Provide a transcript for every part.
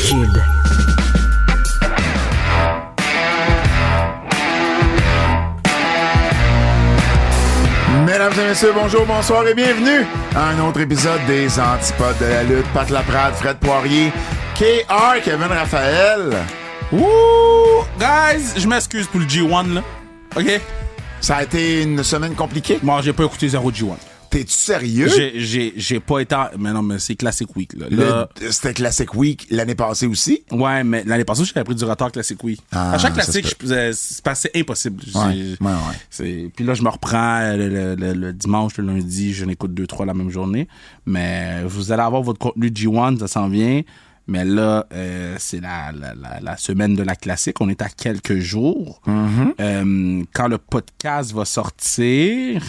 Kid. Mesdames et messieurs, bonjour, bonsoir et bienvenue à un autre épisode des Antipodes de la lutte. Pat Laprade, Fred Poirier, KR, Kevin Raphaël. Wouh! Guys, je m'excuse pour le G1, là. OK? Ça a été une semaine compliquée. Moi, j'ai pas écouté zéro G1. T'es-tu sérieux? J'ai pas été... Mais non, mais c'est Classic Week, là. C'était Classic Week l'année passée aussi? Ouais, mais l'année passée, j'avais pris du retard Classic Week. À chaque Classic, c'est impossible. Ouais. Puis là, je me reprends le dimanche, le lundi, je n'écoute 2-3 la même journée. Mais vous allez avoir votre contenu G1, ça s'en vient. Mais là, c'est la semaine de la classique. On est à quelques jours. Mm-hmm. Quand le podcast va sortir,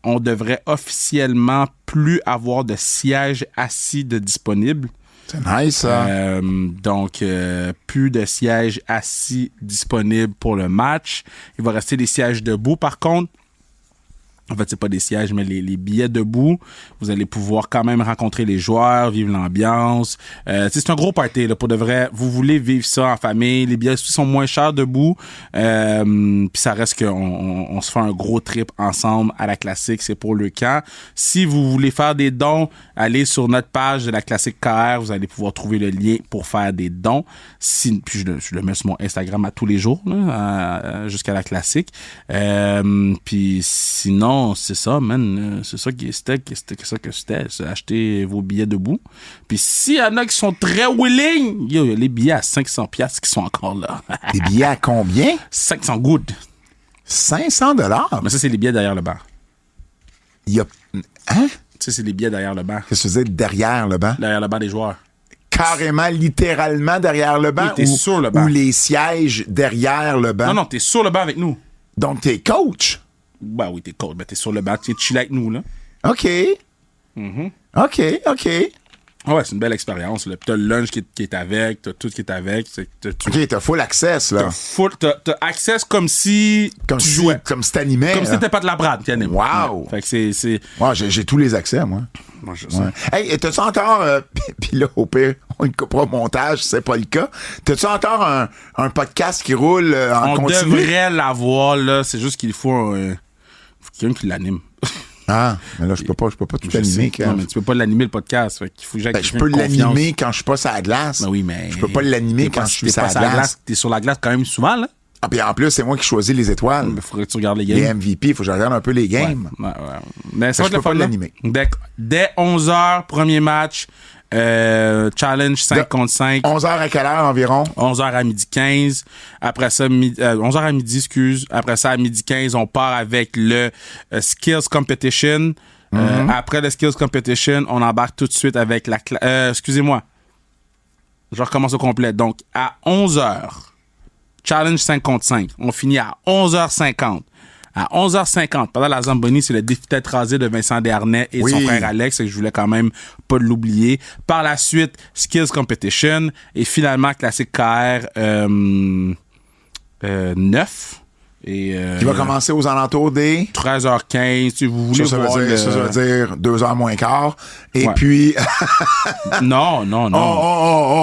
on devrait officiellement plus avoir de sièges assis de disponibles. C'est nice, ça. Donc, plus de sièges assis disponibles pour le match. Il va rester des sièges debout, par contre. En fait, c'est pas des sièges, mais les billets debout, vous allez pouvoir quand même rencontrer les joueurs, vivre l'ambiance. C'est un gros party, là, pour de vrai. Vous voulez vivre ça en famille. Les billets sont moins chers debout. Puis ça reste qu'on se fait un gros trip ensemble à la classique. C'est pour le camp. Si vous voulez faire des dons, allez sur notre page de la classique KR. Vous allez pouvoir trouver le lien pour faire des dons. Puis je le mets sur mon Instagram à tous les jours, là, jusqu'à la classique. Puis sinon, c'est ça, man. C'est ça qui c'était. C'est acheter vos billets debout. Puis s'il y en a qui sont très willing, il y a les billets à 500$ qui sont encore là. Des billets à combien? 500 good. 500$? Mais ça, c'est les billets derrière le bar. Il y a... Hein? Ça, c'est les billets derrière le bar. Qu'est-ce que tu veux dire derrière le banc? Derrière le bar des joueurs. Carrément, littéralement derrière le banc? Oui, t'es sur le banc. Ou les sièges derrière le banc? Non, t'es sur le banc avec nous. Donc, t'es coach? Ben oui, t'es coach. Ben t'es sur le banc. T'es chill avec nous, là. OK. OK. Ouais, c'est une belle expérience, là. Puis t'as le lunch qui est avec, t'as tout qui est avec. OK, t'as full access, là. T'as access comme si tu jouais. Comme si t'animais. Comme si t'étais pas de la brade qui anime. Wow! Ouais. Fait que c'est... Ouais, j'ai tous les accès, moi. Moi, je sais. Ouais. Hey, t'as-tu encore... Puis là, au pire, on le coupera au montage, c'est pas le cas. T'as-tu encore un podcast qui roule en continu? On devrait l'avoir, là. C'est juste qu'il faut quelqu'un qui l'anime. Ah, mais là, je peux pas tout animer. Non, mais tu peux pas l'animer, le podcast. Fait qu'il faut que je peux l'animer quand je suis pas sur la glace. Ben oui, mais... Je peux pas l'animer quand je suis sur la glace. T'es sur la glace quand même souvent, là. Ah, puis en plus, c'est moi qui choisis les étoiles. Il faudrait que tu regardes les games. Les MVP, il faut que je regarde un peu les games. Ouais. Mais ça va être le fun, l'animer. Dès 11h, premier match, challenge 5 contre 5. 11h à quelle heure environ? 11h à midi 15. Après ça, 11h à midi, excuse. Après ça, à midi 15, on part avec le Skills Competition. Après le Skills Competition, on embarque tout de suite avec la... excusez-moi. Je recommence au complet. Donc, à 11h, challenge 5 contre 5. On finit à 11h50. À 11h50, pendant la Zamboni, c'est le défi tête rasée de Vincent Desharnais et son frère Alex, et je voulais quand même pas l'oublier. Par la suite, Skills Competition et finalement Classique KR 9. Et, qui va commencer aux alentours des 13h15, si vous voulez ça voir veut dire 2h moins quart. Et ouais. Puis... non.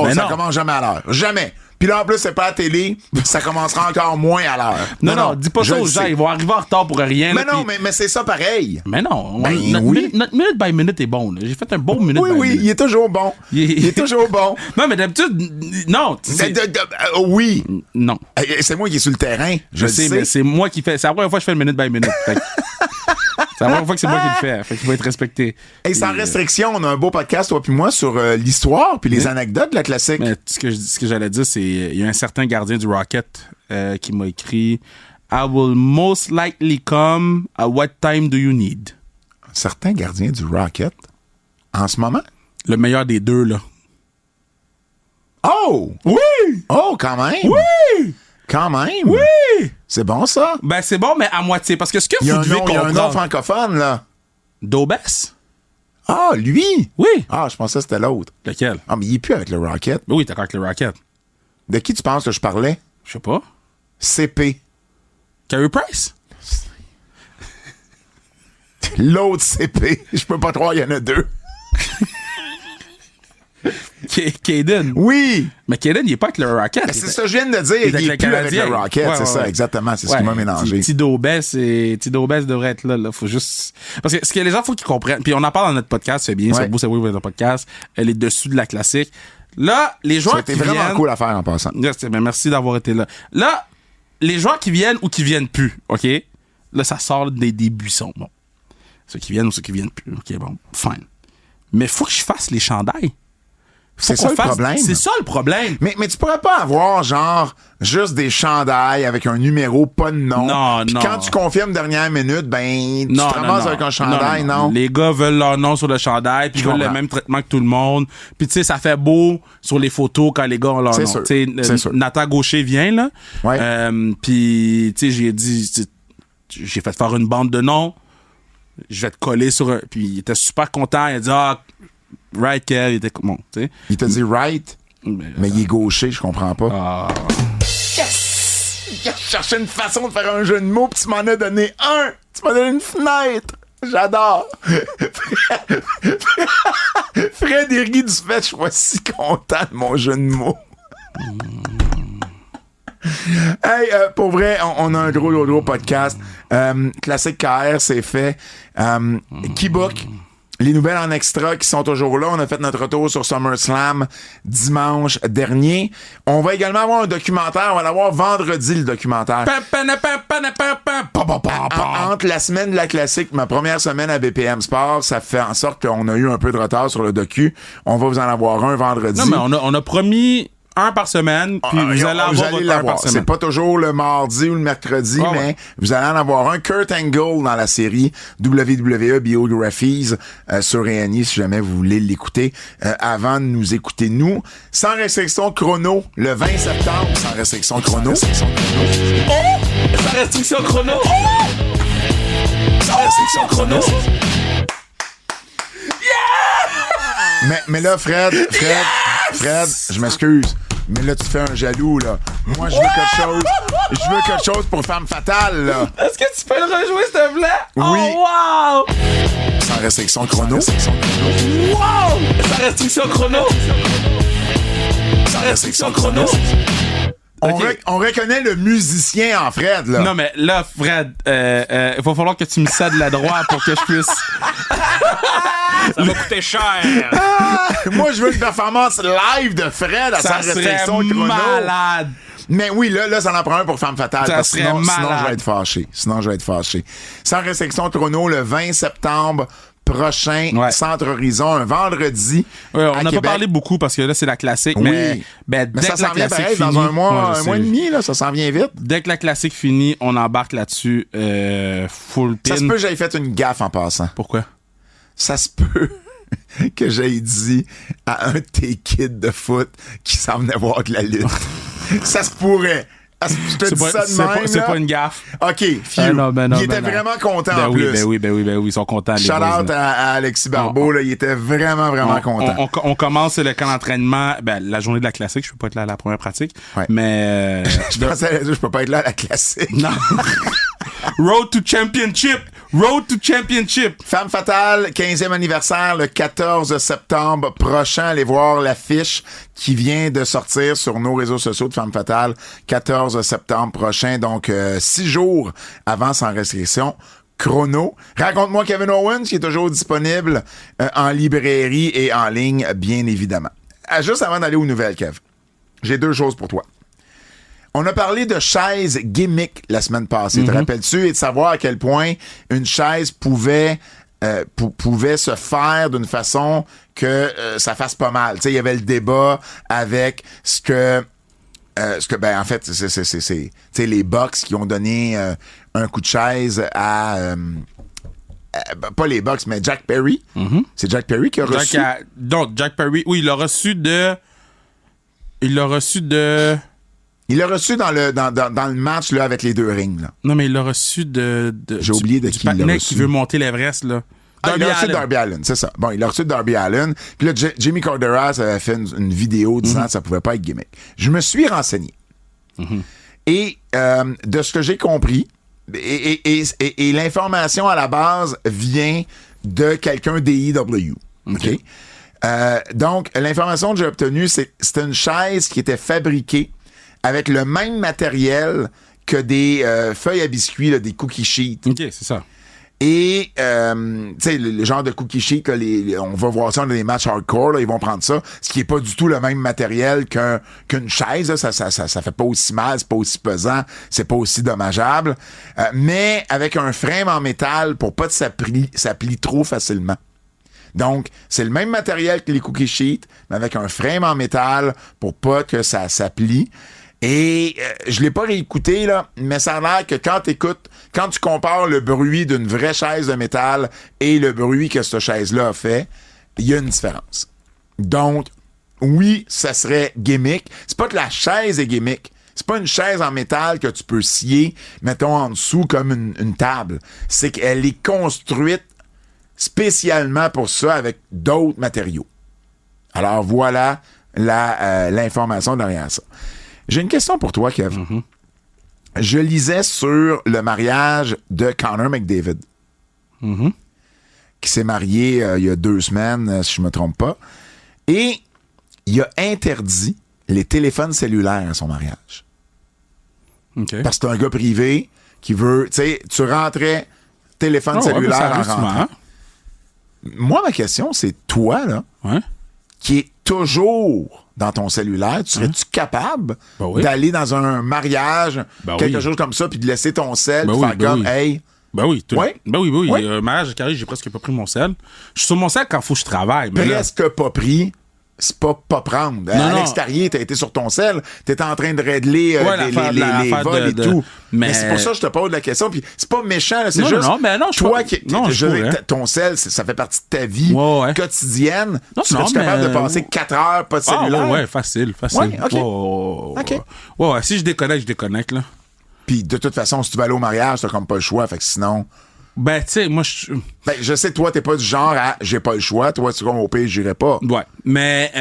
Mais ça commence jamais à l'heure. Jamais. Puis là, en plus, c'est pas à la télé, ça commencera encore moins à l'heure. Non, dis pas ça aux gens, ils vont arriver en retard pour rien. Mais là, non, mais c'est ça pareil. Mais non, notre minute by minute est bon. Là. J'ai fait un bon minute by minute. Oui, il est toujours bon. Il est toujours bon. Non, mais d'habitude, non. Oui. Non. C'est moi qui est sur le terrain. Je sais, mais c'est moi qui fais. C'est la première fois que je fais le minute by minute. C'est la première fois que c'est moi qui le fais. Fait qu'il faut être respecté. Et sans restriction, on a un beau podcast, toi puis moi, sur l'histoire puis les anecdotes de la classique. Mais ce que j'allais dire, c'est il y a un certain gardien du Rocket qui m'a écrit I will most likely come. At what time do you need? Un certain gardien du Rocket? En ce moment? Le meilleur des deux, là. Oh! Oui! Oh, quand même! Oui! Quand même! Oui! C'est bon, ça? Ben, c'est bon, mais à moitié. Parce que ce que vous devez comprendre... Il y a un nom francophone, là. Dobes? Ah, lui? Oui. Ah, je pensais que c'était l'autre. Lequel? Ah, mais il est plus avec le Rocket. Oui, t'es d'accord avec le Rocket. De qui tu penses que je parlais? Je sais pas. CP. Carey Price? L'autre CP. Je peux pas croire, il y en a deux. Caden. Oui! Mais Caden, il est pas avec le Rocket. Ben, c'est ça que je viens de dire. Il est plus avec le Rocket, c'est ça, exactement. C'est ce qui m'a mélangé. Tido Bess devrait être là. Faut juste... Parce que ce que les gens, faut qu'ils comprennent. Puis on en parle dans notre podcast, c'est bien, sur Boost Away, notre podcast. Elle est dessus de la classique. Là, les joueurs qui viennent... C'était vraiment cool à faire en passant. Ben, merci d'avoir été là. Là, les joueurs qui viennent ou qui viennent plus, OK? Là, ça sort des buissons. Bon. Ceux qui viennent ou ceux qui viennent plus. OK, bon, fine. Mais faut que je fasse les chandails. C'est ça le problème. C'est ça le problème. Mais tu pourrais pas avoir, genre, juste des chandails avec un numéro, pas de nom. Non, Puis non. quand tu confirmes dernière minute, ben, tu te ramasses avec un chandail, non? Les gars veulent leur nom sur le chandail, puis ils veulent le même traitement que tout le monde. Puis tu sais, ça fait beau sur les photos quand les gars ont leur nom. C'est sûr. Nathan Gaucher vient, là. Ouais. Puis, tu sais, j'ai fait faire une bande de noms. Je vais te coller sur un... Puis il était super content. Il a dit, right, Kev, il était bon, tu sais. Il t'a dit right, mais il est gaucher, je comprends pas. Yes! Je cherchais une façon de faire un jeu de mots, puis tu m'en as donné un! Tu m'as donné une fenêtre! J'adore! Fred Hergy du fait, je suis pas si content de mon jeu de mots. Hey, pour vrai, on a un gros podcast. Classique KR, c'est fait. Keybook. Les nouvelles en extra qui sont toujours là. On a fait notre retour sur SummerSlam dimanche dernier. On va également avoir un documentaire. On va l'avoir vendredi, le documentaire. Entre la semaine de la classique, ma première semaine à BPM Sport, ça fait en sorte qu'on a eu un peu de retard sur le docu. On va vous en avoir un vendredi. Non, mais on a promis un par semaine, puis vous allez avoir votre un par semaine. C'est pas toujours le mardi ou le mercredi, mais vous allez en avoir un. Kurt Angle dans la série WWE Biographies sur A&E, si jamais vous voulez l'écouter avant de nous écouter nous. Sans restriction chrono, le 20 septembre, sans restriction chrono. Sans restriction chrono. Sans restriction chrono. Mais là, Fred, je m'excuse. Mais là, tu fais un jaloux, là. Moi, je veux quelque chose. Je veux quelque chose pour Femme Fatale, là. Est-ce que tu peux le rejouer, s'il te plaît? Oui. Oh, wow! Sans restriction chrono. Wow! Sans restriction chrono. Sans restriction chrono. On reconnaît le musicien en Fred, là. Non, mais là, Fred, il va falloir que tu me cèdes la droite pour que je puisse... Ça va coûter cher. Moi, je veux une performance live de Fred à Sans restriction chrono. Malade. Mais oui, là, ça en prend un pour Femme Fatale. Ça parce que sinon, je vais être fâché. Sans restriction chrono, le 20 septembre prochain, Centre Horizon, un vendredi. Ouais, on n'a pas parlé beaucoup parce que là, c'est la classique. Oui. Mais dès ça que la s'en vient classique pareil, finit, dans un mois et demi, là, ça s'en vient vite. Dès que la classique finit, on embarque là-dessus full pin. Ça se peut que j'aille fait une gaffe en passant. Pourquoi? Ça se peut que j'aille dit à un de tes kids de foot qui s'en venait voir de la lutte. Ça se pourrait. Je te dis ça de même. C'est pas une gaffe. OK, il était vraiment content en plus. Ben oui, ils sont contents. Shout out à Alexis Barbeau, là, il était vraiment content. On commence le camp d'entraînement, la journée de la classique, je peux pas être là à la première pratique, mais... je pensais je peux pas être là à la classique. Non. Road to Championship! Femme Fatale, 15e anniversaire, le 14 septembre prochain. Allez voir l'affiche qui vient de sortir sur nos réseaux sociaux de Femme Fatale, 14 septembre prochain. Donc, 6 jours avant Sans restriction chrono. Raconte-moi Kevin Owens, qui est toujours disponible en librairie et en ligne, bien évidemment. Juste avant d'aller aux nouvelles, Kev, j'ai 2 choses pour toi. On a parlé de chaises gimmick la semaine passée, te rappelles-tu? Et de savoir à quel point une chaise pouvait se faire d'une façon que ça fasse pas mal. Tu sais, il y avait le débat avec ce que en fait, c'est les Bucks qui ont donné un coup de chaise à... pas les Bucks, mais Jack Perry. C'est Jack Perry qui a reçu... Jack Perry, oui, il l'a reçu de... Il l'a reçu dans le match là, avec les 2 rings. Là. Non, mais il l'a reçu de j'ai oublié de qui il l'a reçu. Qui veut monter l'Everest, là. Il l'a reçu de Darby Allin, c'est ça. Bon, il l'a reçu de Darby Allin. Puis là, Jimmy Corderas avait fait une vidéo disant que ça pouvait pas être gimmick. Je me suis renseigné. Et de ce que j'ai compris, et l'information à la base vient de quelqu'un d'AEW. OK? Donc, l'information que j'ai obtenue, c'était une chaise qui était fabriquée avec le même matériel que des feuilles à biscuits, là, des cookie sheets. OK, c'est ça. Et, tu sais, le genre de cookie sheet, là, on va voir ça dans des matchs hardcore, là, ils vont prendre ça, ce qui est pas du tout le même matériel qu'une chaise, là, ça fait pas aussi mal, c'est pas aussi pesant, c'est pas aussi dommageable, mais avec un frame en métal pour pas que ça plie trop facilement. Donc, c'est le même matériel que les cookie sheets, mais avec un frame en métal pour pas que ça plie. Et je l'ai pas réécouté, là, mais ça a l'air que quand tu compares le bruit d'une vraie chaise de métal et le bruit que cette chaise-là a fait, il y a une différence. Donc, oui, ça serait gimmick. C'est pas que la chaise est gimmick. C'est pas une chaise en métal que tu peux scier, mettons, en dessous comme une table. C'est qu'elle est construite spécialement pour ça avec d'autres matériaux. Alors, voilà l'information derrière ça. J'ai une question pour toi, Kev. Mm-hmm. Je lisais sur le mariage de Connor McDavid, qui s'est marié il y a 2 semaines, si je me trompe pas, et il a interdit les téléphones cellulaires à son mariage. Okay. Parce que c'est un gars privé qui veut... Tu sais, tu rentrais téléphone cellulaire en rentrant. Moi, ma question, c'est toi, là, qui est toujours dans ton cellulaire, serais-tu capable d'aller dans un mariage, quelque chose comme ça, puis de laisser ton sel, faire comme, hey... Ben oui, mariage carré, j'ai presque pas pris mon sel. Je suis sur mon sel quand faut que je travaille. Mais presque pas pris, c'est pas prendre. À l'extérieur, t'as été sur ton sel, t'étais en train de régler les vols et tout. Mais c'est pour ça que je te pose la question. Puis c'est pas méchant, là, c'est juste toi qui... ton sel, ça fait partie de ta vie quotidienne. Tu serais capable de passer 4 heures pas de cellulaire? Ouais, facile. Ouais, si je déconnecte, là. Puis de toute façon, si tu vas aller au mariage, t'as comme pas le choix. Fait que sinon... Ben, tu sais, moi, je sais, toi, t'es pas du genre à j'ai pas le choix. Toi, tu comme au pire, j'irai pas. Ouais. Mais,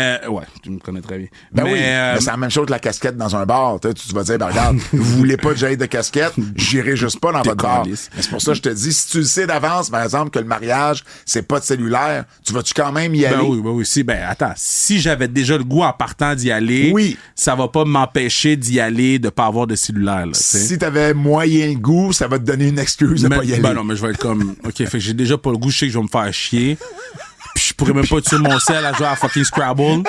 tu me connais très bien. Mais c'est la même chose que la casquette dans un bar. Tu vas dire, ben, regarde, vous voulez pas que j'aille de casquette, j'irai juste pas dans votre bar. Mais c'est pour ça que je te dis, si tu le sais d'avance, par exemple, que le mariage, c'est pas de cellulaire, tu vas-tu quand même y aller? Ben oui. Attends, si j'avais déjà le goût en partant d'y aller, ça va pas m'empêcher d'y aller, de pas avoir de cellulaire, là. Si t'avais moyen le goût, ça va te donner une excuse de pas y aller. Ben non, mais je vais être comme, OK, fait que j'ai déjà pas le goût, je sais que je vais me faire chier. Puis je pourrais même pas tuer mon sel à jouer à fucking Scrabble.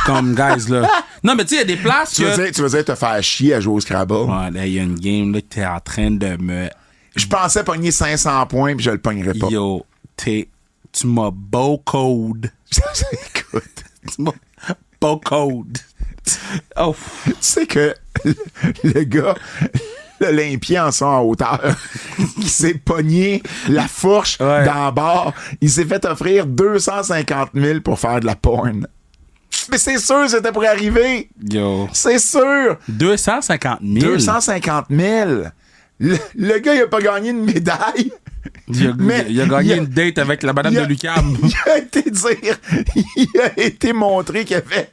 Comme, guys, là. Non, mais tu sais, il y a des places tu veux dire te faire chier à jouer au Scrabble? Ouais, là, il y a une game, là, que t'es en train de me... Je pensais pogner 500 points, puis je le pognerais pas. Yo, tu m'as beau code. Écoute. Tu m'as beau code. Oh. Tu sais que le gars... l'Olympien en son en hauteur, qui s'est pogné la fourche dans le bar. Il s'est fait offrir 250 000 pour faire de la porn. Mais c'est sûr, c'était pour arriver. Yo. C'est sûr. 250 000? 250 000. Le gars, il a pas gagné une médaille. Il a gagné une date avec la madame de l'UQAM. Il a été montré qu'il y avait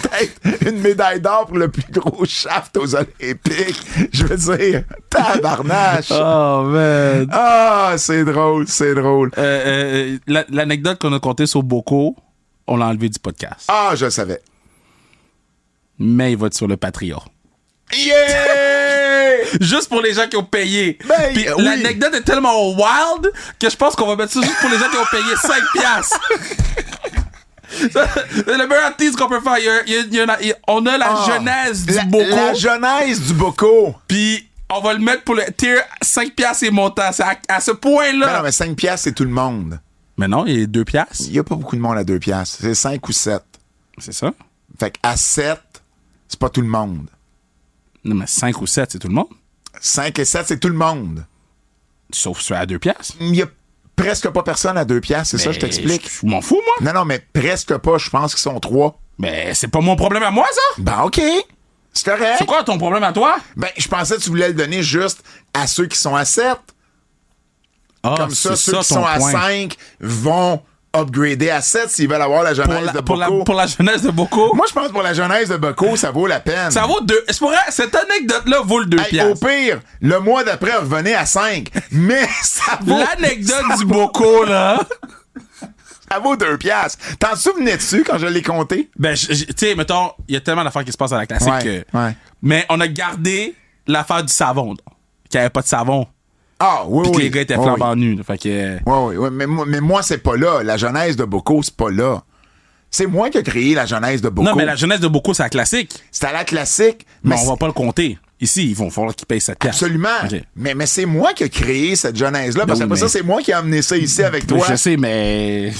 peut-être une médaille d'or pour le plus gros shaft aux Olympiques. Je veux dire, tabarnache. Oh, man. Ah, c'est drôle. L'anecdote qu'on a contée sur Boko, on l'a enlevé du podcast. Ah, je le savais. Mais il va être sur le Patreon. Yeah! Juste pour les gens qui ont payé. Ben, puis l'anecdote est tellement wild que je pense qu'on va mettre ça juste pour les gens qui ont payé 5 piastres. Le meilleur tease qu'on peut faire, on a la genèse du Boko. La genèse du Boko. Puis on va le mettre pour le tier 5 piastres et montant. C'est à ce point-là. Ben non, mais 5 piastres, c'est tout le monde. Mais non, il y a 2 piastres. Il y a pas beaucoup de monde à 2 piastres. C'est 5 ou 7. C'est ça. Fait qu'à 7, c'est pas tout le monde. Non, mais 5 ou 7, c'est tout le monde. 5 et 7, c'est tout le monde. Sauf ceux à 2 piastres. Il y a presque pas personne à 2 piastres, c'est ça, je t'explique. Je m'en fous, moi. Non, mais presque pas, je pense qu'ils sont 3. Mais c'est pas mon problème à moi, ça. Ben, OK. C'est correct. C'est quoi ton problème à toi? Ben, je pensais que tu voulais le donner juste à ceux qui sont à 7. Comme ça, ceux qui sont à 5 vont upgrader à 7 s'ils veulent avoir la jeunesse de Boko. Pour la jeunesse de Boko? Moi, je pense que pour la jeunesse de Boko, ça vaut la peine. Ça vaut 2. C'est pour vrai, cette anecdote-là vaut le 2 piastres. Au pire, le mois d'après, revenez à 5. Mais ça vaut... L'anecdote du Boko, là... Ça vaut 2 piastres. T'en souvenais-tu quand je l'ai compté? Ben, tu sais, mettons, il y a tellement d'affaires qui se passent à la classique Ouais, que... ouais. Mais on a gardé l'affaire du savon, qu'il n'y avait pas de savon. Ah, oui, Puis que oui. les gars étaient Oui, flambant nus. Là, fait que... oui. Mais moi, c'est pas là. La genèse de Boko, c'est pas là. C'est moi qui ai créé la genèse de Boko. Non, mais la jeunesse de Boko, c'est la classique. C'est à la classique. Mais Mais on va pas le compter. Ici, il va falloir qu'ils payent 7 piastres. absolument. Ok. Mais c'est moi qui ai créé cette genèse-là. Parce Ben qu'après oui, ça, mais- c'est moi qui ai amené ça ici avec toi. Je sais, mais...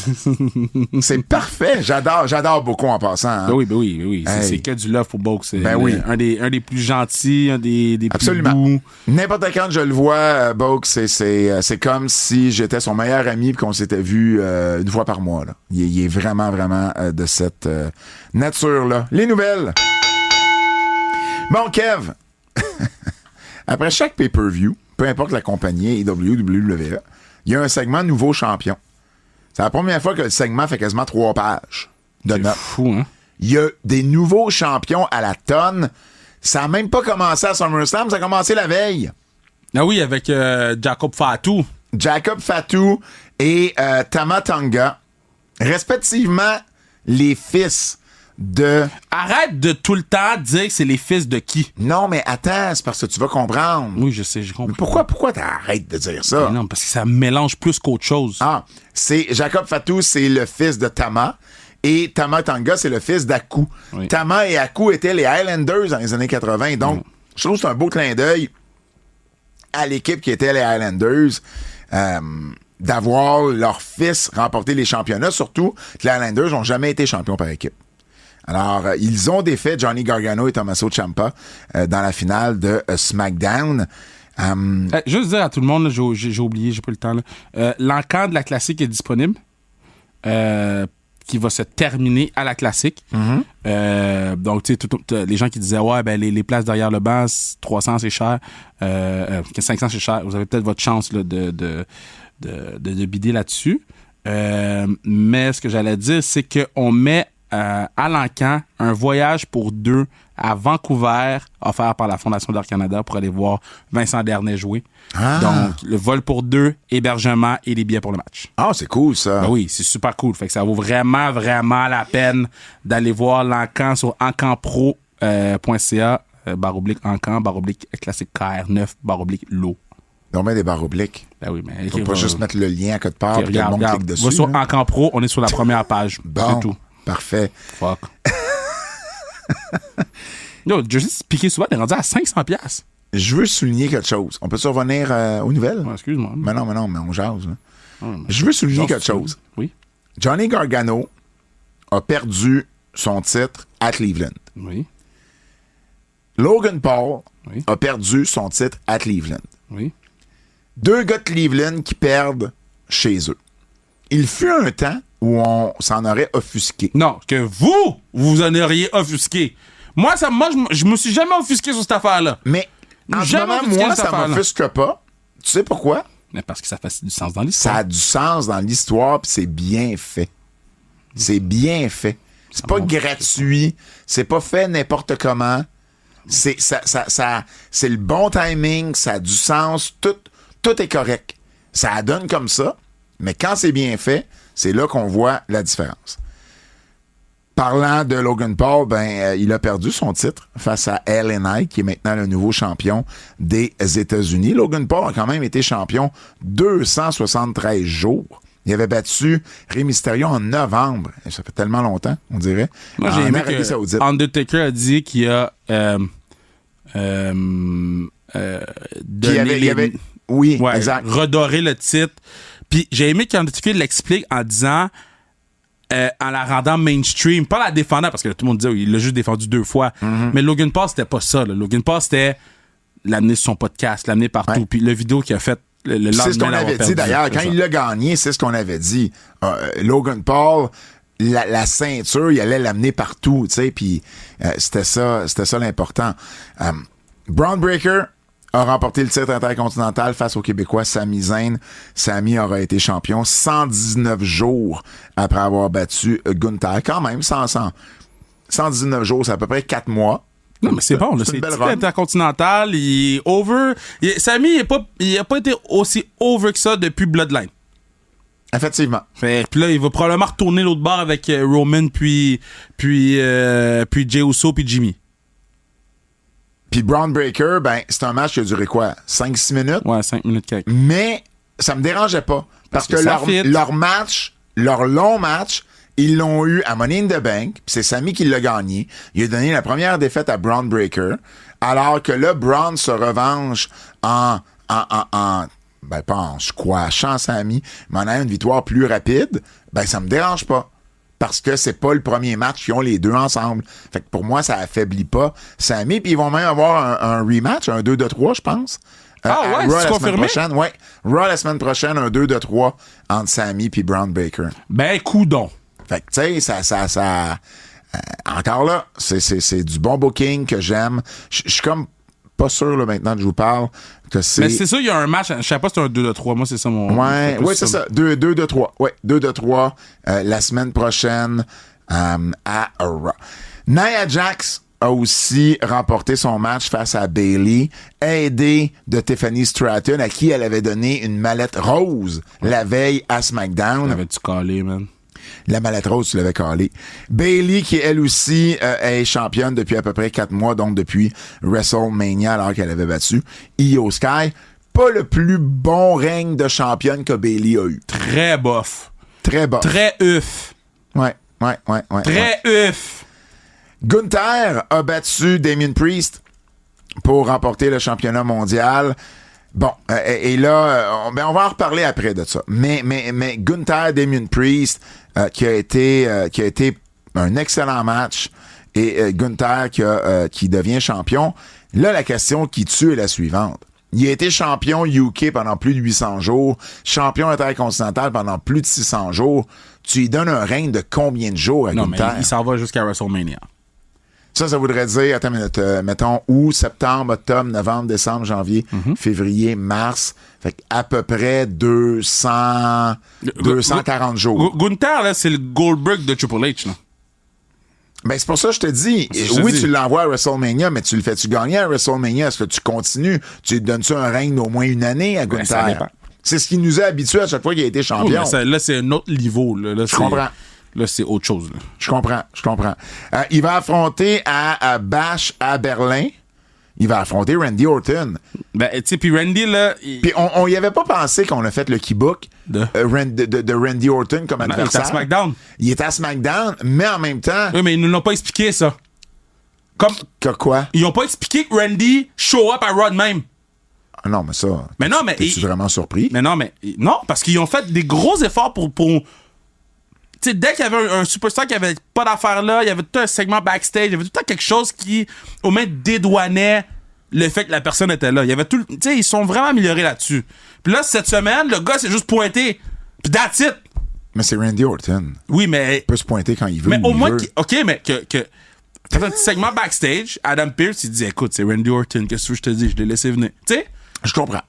C'est parfait. J'adore Boko en passant. Hein. Ben oui. Hey. C'est que du love pour Boke. C'est Ben oui. un des plus gentils, un des Absolument. plus doux. N'importe quand je le vois, Boke, c'est comme si j'étais son meilleur ami et qu'on s'était vu une fois par mois. Là. Il est vraiment, vraiment de cette nature-là. Les nouvelles. Bon, Kev. Après chaque pay-per-view, peu importe la compagnie, WWE, il y a un segment nouveau champion. C'est la première fois que le segment fait quasiment 3 pages de C'est notes. fou, hein? Il y a des nouveaux champions à la tonne. Ça n'a même pas commencé à SummerSlam, ça a commencé la veille. Ah oui, avec Jacob Fatu. Jacob Fatu et Tama Tonga, respectivement les fils de... Arrête de tout le temps dire que c'est les fils de qui. Non, mais attends, c'est parce que tu vas comprendre. Oui, je sais, j'ai compris. Pourquoi t'arrêtes de dire ça? Mais non, parce que ça mélange plus qu'autre chose. Ah, c'est Jacob Fatu, c'est le fils de Tama. Et Tama Tonga, c'est le fils d'Aku. Oui. Tama et Aku étaient les Highlanders dans les années 80. Donc, je trouve que c'est un beau clin d'œil à l'équipe qui était les Highlanders d'avoir leur fils remporter les championnats. Surtout que les Highlanders n'ont jamais été champions par équipe. Alors, ils ont défait Johnny Gargano et Tommaso Ciampa dans la finale de SmackDown. Juste dire à tout le monde, là, j'ai oublié, j'ai pas le temps. L'encan de la classique est disponible. Qui va se terminer à la classique. Donc, tu sais, les gens qui disaient, ouais, ben, les places derrière le banc, 300, c'est cher. 500, c'est cher. Vous avez peut-être votre chance là, de bider là-dessus. Mais ce que j'allais dire, c'est qu'on met à l'encan un voyage pour 2 à Vancouver offert par la Fondation d'Air Canada pour aller voir Vincent Dernay jouer. Ah. Donc, le vol pour 2, hébergement et les billets pour le match. Ah, c'est cool, ça. Ben oui, c'est super cool. Fait que ça vaut vraiment, vraiment la peine d'aller voir l'encan sur encanpro.ca /encan /classique KR9 /l'eau. On met des barres obliques. Ben oui, mais... Faut pas juste mettre le lien à quelque part Okay, et que le monde clique dessus. Va sur hein. Encan Pro, on est sur la première page. Bon, C'est tout. parfait. Fuck. Yo, juste piqué souvent, t'es rendu à 500$. Je veux souligner quelque chose. On peut-tu revenir aux nouvelles? Ouais, excuse-moi. Mais non, mais on jase. Là. Ouais, mais- Je veux souligner Genre, quelque chose. Oui. Johnny Gargano a perdu son titre à Cleveland. Oui. Logan Paul Oui. a perdu son titre à Cleveland. Oui. 2 gars de Cleveland qui perdent chez eux. Il fut un temps où on s'en aurait offusqué. Non, que vous en auriez offusqué. Moi, je me suis jamais offusqué sur cette affaire-là. Mais en ce Jamais moment, offusqué moi, cette ça affaire-là. m'offusque pas. Tu sais pourquoi? Mais parce que ça fait du sens dans Ça l'histoire. a du sens dans l'histoire, puis c'est bien fait. C'est bien fait. C'est pas gratuit. C'est pas fait n'importe comment. C'est le bon timing, ça a du sens, tout est correct. Ça donne comme ça, mais quand c'est bien fait, c'est là qu'on voit la différence. Parlant de Logan Paul, il a perdu son titre face à LA Knight, qui est maintenant le nouveau champion des États-Unis. Logan Paul a quand même été champion 273 jours. Il avait battu Rey Mysterio en novembre. Et ça fait tellement longtemps, on dirait. Moi, j'ai en aimé Arabie que Saoudite. Undertaker a dit qu'il a Puis donné il y avait- oui, ouais, exact. redoré le titre. Puis j'ai aimé qu'Undertaker l'explique en disant, en la rendant mainstream, pas la défendant, parce que tout le monde disait il l'a juste défendu 2 fois. Mais Logan Paul, c'était pas ça. Là. Logan Paul, c'était l'amener sur son podcast, l'amener partout. Ouais. Puis le vidéo qu'il a fait le lendemain C'est ce qu'on d'avoir avait perdu, dit d'ailleurs. c'est Quand ça. il l'a gagné, c'est ce qu'on avait dit. Logan Paul, la ceinture, il allait l'amener partout, tu sais, puis c'était ça l'important. Braun Breaker a remporté le titre intercontinental face au Québécois Sami Zayn. Sami aura été champion 119 jours après avoir battu Gunther. Quand même, 119 jours, c'est à peu près 4 mois. Non, mais c'est bon, là, C'est c'est une belle titre run. intercontinental, il est over. Sami, il a pas été aussi over que ça depuis Bloodline. Effectivement. Puis là, il va probablement retourner l'autre bord avec Roman, puis Jey Uso, puis Jimmy. Puis Braun Breaker, ben, c'est un match qui a duré quoi? 5-6 minutes? Ouais, 5 minutes quelques. Mais ça me dérangeait pas. Parce que leur match, leur long match, ils l'ont eu à Money in the Bank. Puis c'est Sami qui l'a gagné. Il a donné la première défaite à Braun Breaker. Alors que là, Braun se revanche ben pas en squashant Sami, mais en ayant une victoire plus rapide. Ben, ça me dérange pas. Parce que c'est pas le premier match qu'ils ont les deux ensemble. Fait que pour moi, ça affaiblit pas Sami. Puis ils vont même avoir un rematch, un 2-3, je pense. Ouais, c'est confirmé? Ouais. Raw la semaine prochaine, un 2-3 entre Sami puis Braun Breaker. Ben, coudon. Fait que, tu sais, ça encore là, c'est du bon booking que j'aime. Je suis comme pas sûr, là, maintenant que je vous parle, que c'est... Mais c'est ça, il y a un match, je sais pas si c'est un 2-3, moi, c'est ça mon... Ouais, c'est ça. 2-3. Ouais, 2-3 la semaine prochaine à Raw. Nia Jax a aussi remporté son match face à Bayley, aidée de Tiffany Stratton, à qui elle avait donné une mallette rose la veille à SmackDown. L'avais-tu calé, man? La mallette rose, tu l'avais calée. Bayley, qui elle aussi est championne depuis à peu près 4 mois, donc depuis WrestleMania, alors qu'elle avait battu Io Sky. Pas le plus bon règne de championne que Bayley a eu. Très bof. Très bof. Très uf. Ouais. Très uf. Gunther a battu Damien Priest pour remporter le championnat mondial. Bon, et là, on va en reparler après de ça. Mais Gunther, Damien Priest, qui a été un excellent match, et Gunther qui devient champion. Là, la question qui tue est la suivante. Il a été champion UK pendant plus de 800 jours, champion intercontinental pendant plus de 600 jours. Tu lui donnes un règne de combien de jours à Gunther? Non, mais il s'en va jusqu'à WrestleMania. Ça voudrait dire, attends une minute, mettons, août, septembre, octobre, novembre, décembre, janvier, février, mars. Fait à peu près 240 jours. Gunther, là, c'est le Goldberg de Triple H, là. Ben, c'est pour ça que je te dis. Tu l'envoies à WrestleMania, mais tu le fais-tu gagner à WrestleMania? Est-ce que tu continues? Tu lui donnes-tu un règne d'au moins une année à Gunther? Ça dépend. C'est ce qui nous a habitués à chaque fois qu'il a été champion. Oui, là, c'est un autre niveau, là. Je comprends. Là, c'est autre chose. Là. Je comprends. Il va affronter à Bash à Berlin. Il va affronter Randy Orton. Ben, tu sais, puis Randy, là... Puis on y avait pas pensé qu'on a fait le keybook de Randy Orton comme adversaire. Il est à SmackDown. Il est à SmackDown, mais en même temps... Oui, mais ils nous l'ont pas expliqué, ça. Que quoi? Ils ont pas expliqué que Randy show up à Raw de même. Ah non, mais ça... Mais non, mais... T'es-tu vraiment surpris? Mais non, parce qu'ils ont fait des gros efforts pour tu sais, dès qu'il y avait un superstar qui avait pas d'affaires là, il y avait tout un segment backstage, il y avait tout le temps quelque chose qui, au moins, dédouanait le fait que la personne était là. Il y avait tout... Tu sais, ils sont vraiment améliorés là-dessus. Puis là, cette semaine, le gars s'est juste pointé. Puis that's it. Mais c'est Randy Orton. Oui, mais... Il peut se pointer quand il veut. Mais au moins... OK, mais que fait un petit segment backstage, Adam Pearce, il dit, écoute, c'est Randy Orton, qu'est-ce que je te dis? Je l'ai laissé venir. Tu sais? Je comprends.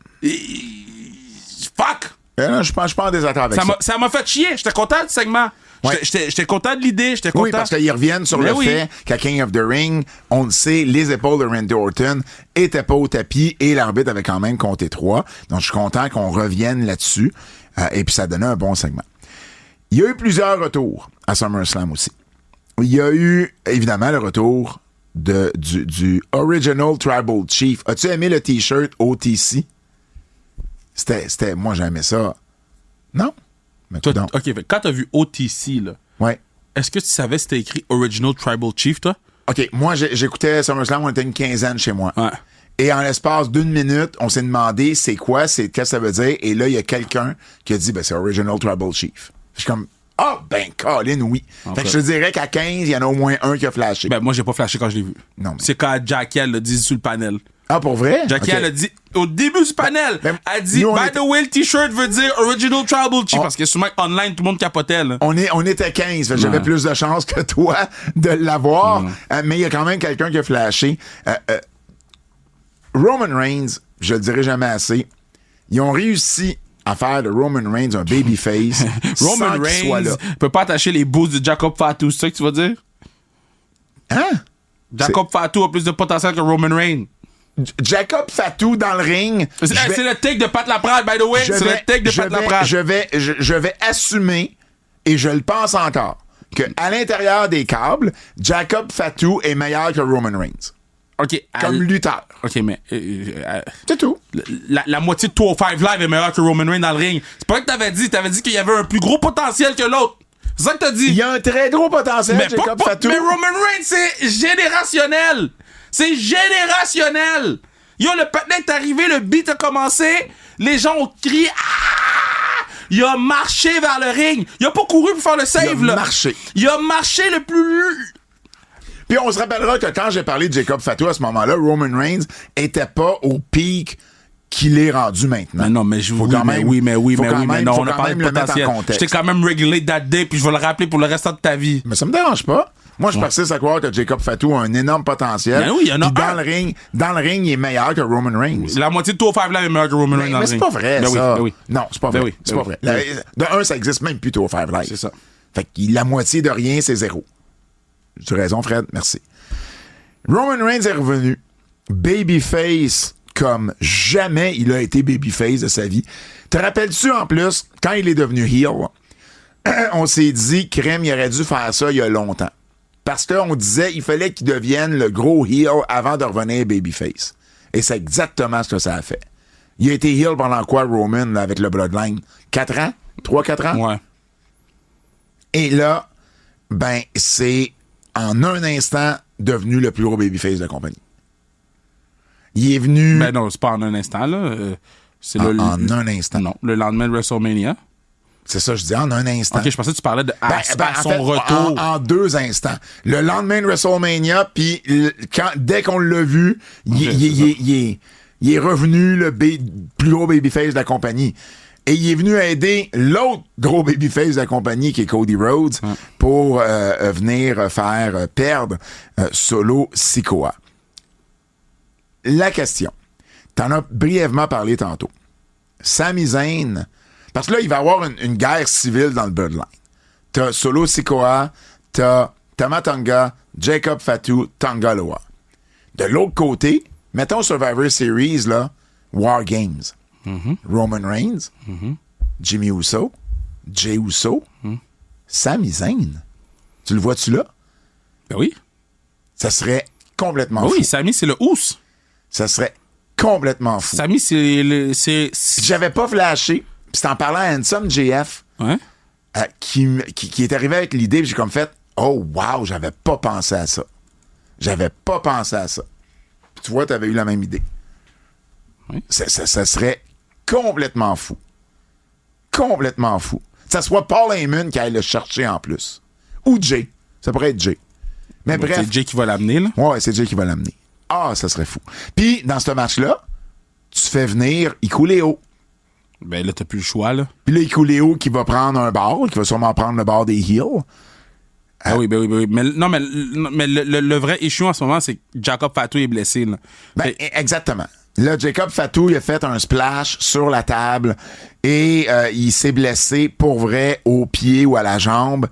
Fuck! Je pense pas en désaccord avec ça. Ça m'a fait chier. J'étais content du segment. Ouais. J'étais content de l'idée. J'étais content. Oui, parce qu'ils reviennent sur fait qu'à King of the Ring, on le sait, les épaules de Randy Orton étaient pas au tapis et l'arbitre avait quand même compté 3. Donc, je suis content qu'on revienne là-dessus. Et puis, ça donnait un bon segment. Il y a eu plusieurs retours à SummerSlam aussi. Il y a eu, évidemment, le retour du Original Tribal Chief. As-tu aimé le T-shirt OTC? Moi, j'aimais ça. Non? Mais toi, OK, quand t'as vu OTC, là, ouais. Est-ce que tu savais si c'était écrit Original Tribal Chief, toi? OK, moi, j'écoutais SummerSlam, on était une quinzaine chez moi. Ouais. Et en l'espace d'une minute, on s'est demandé c'est quoi, qu'est-ce que ça veut dire. Et là, il y a quelqu'un qui a dit, c'est Original Tribal Chief. Je suis comme, Colin, oui. Fait que je te dirais qu'à 15, il y en a au moins un qui a flashé. Ben, moi, j'ai pas flashé quand je l'ai vu. Non. Mais... C'est quand Jackie, elle l'a dit sur le panel. Ah, pour vrai? Jackie, elle a dit, au début du panel, elle dit, by the way, le t-shirt veut dire Original Tribal Chief. Parce que souvent, online, tout le monde capotait, là. On était 15, j'avais plus de chance que toi de l'avoir. Mais il y a quand même quelqu'un qui a flashé. Roman Reigns, je le dirai jamais assez, ils ont réussi à faire de Roman Reigns un babyface. Roman Reigns peut pas attacher les boosts de Jacob Fatu, c'est ça que tu vas dire? Hein? Jacob Fatu a plus de potentiel que Roman Reigns. Jacob Fatou dans le ring. C'est le take de Pat Laprade, by the way. C'est le take de Pat Laprade. Je vais assumer, et je le pense encore, qu'à l'intérieur des câbles, Jacob Fatou est meilleur que Roman Reigns. OK. Comme lutteur. OK, mais... c'est tout. La moitié de 205 Live est meilleure que Roman Reigns dans le ring. C'est pas ça que t'avais dit. T'avais dit qu'il y avait un plus gros potentiel que l'autre. C'est ça que t'as dit. Il y a un très gros potentiel, mais Jacob Fatou. Mais Roman Reigns, c'est générationnel. C'est générationnel. Yo, le patin est arrivé, le beat a commencé, les gens ont crié « Ah! » Il a marché vers le ring. Il a pas couru pour faire le save, là. Il a marché le plus... Puis on se rappellera que quand j'ai parlé de Jacob Fatou à ce moment-là, Roman Reigns était pas au pic qu'il est rendu maintenant. Mais non, mais je vous dis, mais non, on a parlé de potentiel. Je t'ai quand même réglé that day, puis je vais le rappeler pour le restant de ta vie. Mais ça me dérange pas. Moi, je persiste à croire que Jacob Fatou a un énorme potentiel. Ben oui, il y en a un. Dans le ring, il est meilleur que Roman Reigns. La moitié de 205 Live est meilleur que Roman Reigns dans le ring. Mais c'est pas vrai, ça. Oui. Non, c'est pas vrai. C'est pas vrai. De un, ça existe même plus 205 Live. C'est ça. Fait que la moitié de rien, c'est zéro. Tu as raison, Fred. Merci. Roman Reigns est revenu. Babyface comme jamais il a été babyface de sa vie. Te rappelles-tu, en plus, quand il est devenu heel, on s'est dit, crème, il aurait dû faire ça il y a longtemps. Parce qu'on disait il fallait qu'il devienne le gros heel avant de revenir babyface. Et c'est exactement ce que ça a fait. Il a été heel pendant quoi, Roman, là, avec le Bloodline? 4 ans? 3-4 ans? Ouais. Et là, ben, c'est en un instant devenu le plus gros babyface de la compagnie. Il est venu... Ben non, c'est pas en un instant, là. C'est en un instant. Non, le lendemain de WrestleMania. C'est ça, je dis, en un instant. OK, je pensais que tu parlais de son fait, retour. En 2 instants. Le lendemain de WrestleMania, puis dès qu'on l'a vu, il est revenu le plus gros babyface de la compagnie. Et il est venu aider l'autre gros babyface de la compagnie, qui est Cody Rhodes, pour venir faire perdre Solo Sikoa. La question, t'en as brièvement parlé tantôt. Sami Zayn... Parce que là, il va y avoir une guerre civile dans le Bloodline. T'as Solo Sikoa, t'as Tama Tonga, Jacob Fatou, Tonga Loa. De l'autre côté, mettons Survivor Series, là, War Games. Roman Reigns, Jimmy Uso, Jey Uso, Sami Zayn. Tu le vois-tu là? Ben oui. Ça serait complètement fou. Oui, Sami, c'est le housse. Ça serait complètement fou. Sami, c'est... J'avais pas flashé. Puis c'est en parlant à Handsome JF qui est arrivé avec l'idée, puis j'ai comme fait « Oh, wow, j'avais pas pensé à ça. J'avais pas pensé à ça. » Puis tu vois, t'avais eu la même idée. Oui. Ça serait complètement fou. Complètement fou. Ça soit Paul Heyman qui aille le chercher en plus. Ou Jay. Ça pourrait être Jay. Mais bref. C'est Jay qui va l'amener, là? Ouais, c'est Jay qui va l'amener. Ah, ça serait fou. Puis, dans ce match-là, tu fais venir Ikuléo. Ben là, t'as plus le choix, là. Puis là, Ikuléo qui va prendre un bar, qui va sûrement prendre le bar des heels. Oui. Mais le vrai issue en ce moment, c'est que Jacob Fatou est blessé, là. Ben, exactement. Là, Jacob Fatou, il a fait un splash sur la table et il s'est blessé pour vrai au pied ou à la jambe.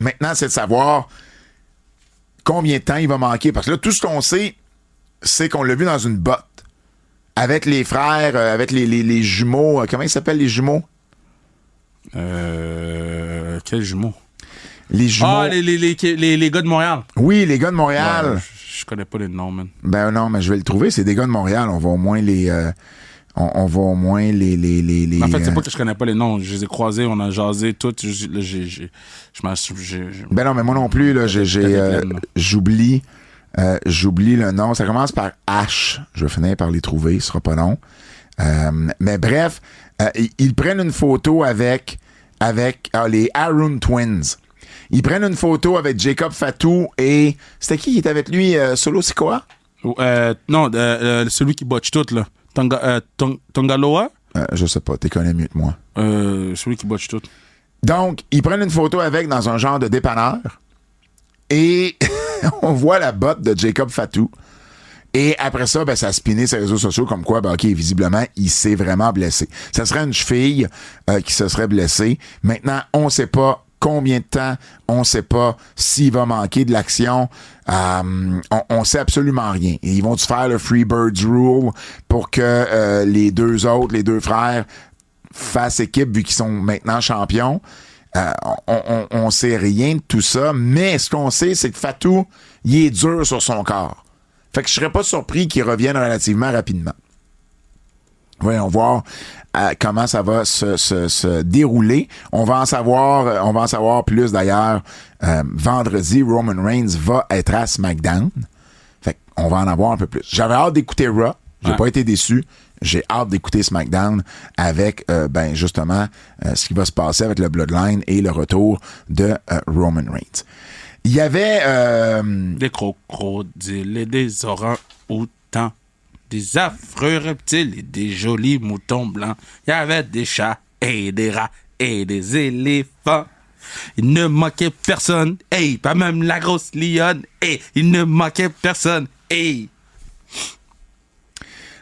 Maintenant, c'est de savoir combien de temps il va manquer. Parce que là, tout ce qu'on sait, c'est qu'on l'a vu dans une botte. Avec les frères, avec les jumeaux. Comment ils s'appellent, les jumeaux? Quels jumeaux? Les jumeaux. Ah, les gars de Montréal. Oui, les gars de Montréal. Ouais, je connais pas les noms, man. Ben non, mais je vais le trouver. C'est des gars de Montréal. On va au moins les... on va au moins les En fait, c'est pas que je connais pas les noms. Je les ai croisés, on a jasé tout. Ben non, mais moi non plus, là, j'oublie le nom. Ça commence par H. Je vais finir par les trouver. Ce sera pas long. Mais bref, ils prennent une photo avec les Aaron Twins. Ils prennent une photo avec Jacob Fatou et... C'était qui était avec lui? Solo Sikoa? Non, celui qui botche tout, là. Tongaloa? Je sais pas, t'es connais mieux que moi. Celui qui botche tout. Donc, ils prennent une photo avec dans un genre de dépanneur et on voit la botte de Jacob Fatou. Et après ça, ben, ça a spiné sur les réseaux sociaux comme quoi, ben, OK, visiblement, il s'est vraiment blessé. Ça serait une cheville qui se serait blessée. Maintenant, on sait pas combien de temps, on ne sait pas. S'il va manquer de l'action, on sait absolument rien. Et ils vont-tu faire le Freebirds Rule pour que les deux frères, fassent équipe vu qu'ils sont maintenant champions? On sait rien de tout ça, mais ce qu'on sait, c'est que Fatou, il est dur sur son corps. Fait que je serais pas surpris qu'il revienne relativement rapidement. Voyons voir comment ça va se dérouler. On va en savoir plus d'ailleurs. Vendredi, Roman Reigns va être à SmackDown. Fait qu'on va en avoir un peu plus. J'avais hâte d'écouter Raw. J'ai pas été déçu. J'ai hâte d'écouter SmackDown avec, justement, ce qui va se passer avec le Bloodline et le retour de Roman Reigns. Il y avait... Des crocodiles et des orang-outans, des affreux reptiles et des jolis moutons blancs. Il y avait des chats et des rats et des éléphants. Il ne manquait personne. Hey, pas même la grosse lionne. Hey, il ne manquait personne. Hey.